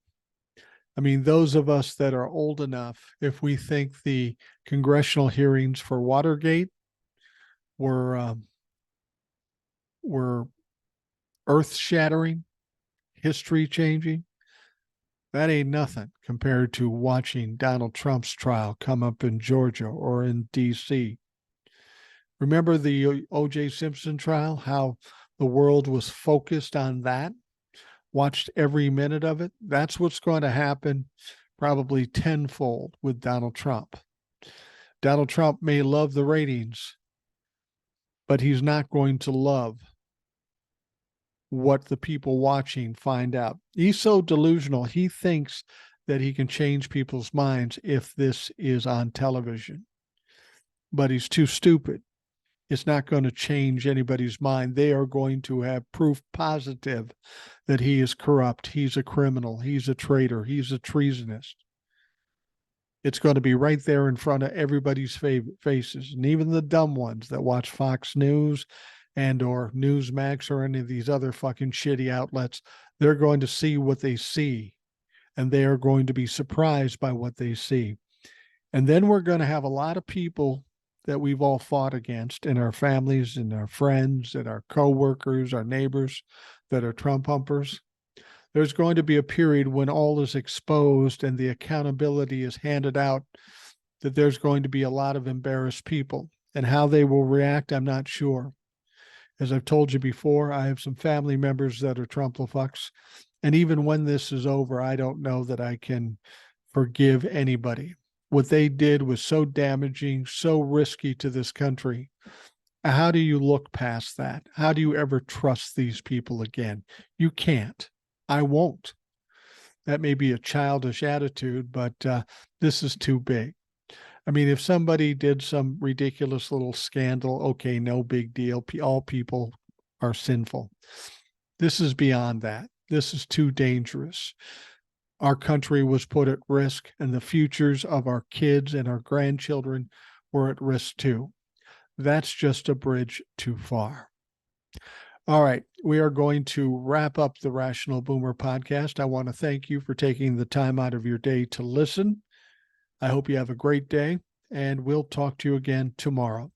I mean, those of us that are old enough, if we think the congressional hearings for Watergate were earth-shattering, history-changing, that ain't nothing compared to watching Donald Trump's trial come up in Georgia or in D.C. Remember the O.J. Simpson trial, how the world was focused on that, watched every minute of it? That's what's going to happen probably tenfold with Donald Trump. Donald Trump may love the ratings, but he's not going to love what the people watching find out. He's so delusional. He thinks that he can change people's minds if this is on television, but he's too stupid. It's not going to change anybody's mind. They are going to have proof positive that he is corrupt. He's a criminal. He's a traitor. He's a treasonist. It's going to be right there in front of everybody's faces, and even the dumb ones that watch Fox News and or Newsmax or any of these other fucking shitty outlets. They're going to see what they see, and they are going to be surprised by what they see. And then we're going to have a lot of people that we've all fought against in our families and our friends and our coworkers, our neighbors that are Trump humpers. There's going to be a period when all is exposed and the accountability is handed out, that there's going to be a lot of embarrassed people, and how they will react, I'm not sure. As I've told you before, I have some family members that are Trump-fucks, and even when this is over, I don't know that I can forgive anybody. What they did was so damaging, so risky to this country. How do you look past that? How do you ever trust these people again? You can't. I won't. That may be a childish attitude, but this is too big. I mean, if somebody did some ridiculous little scandal, okay, no big deal. All people are sinful. This is beyond that. This is too dangerous. Our country was put at risk, and the futures of our kids and our grandchildren were at risk too. That's just a bridge too far. All right, we are going to wrap up the Rational Boomer podcast. I want to thank you for taking the time out of your day to listen. I hope you have a great day, and we'll talk to you again tomorrow.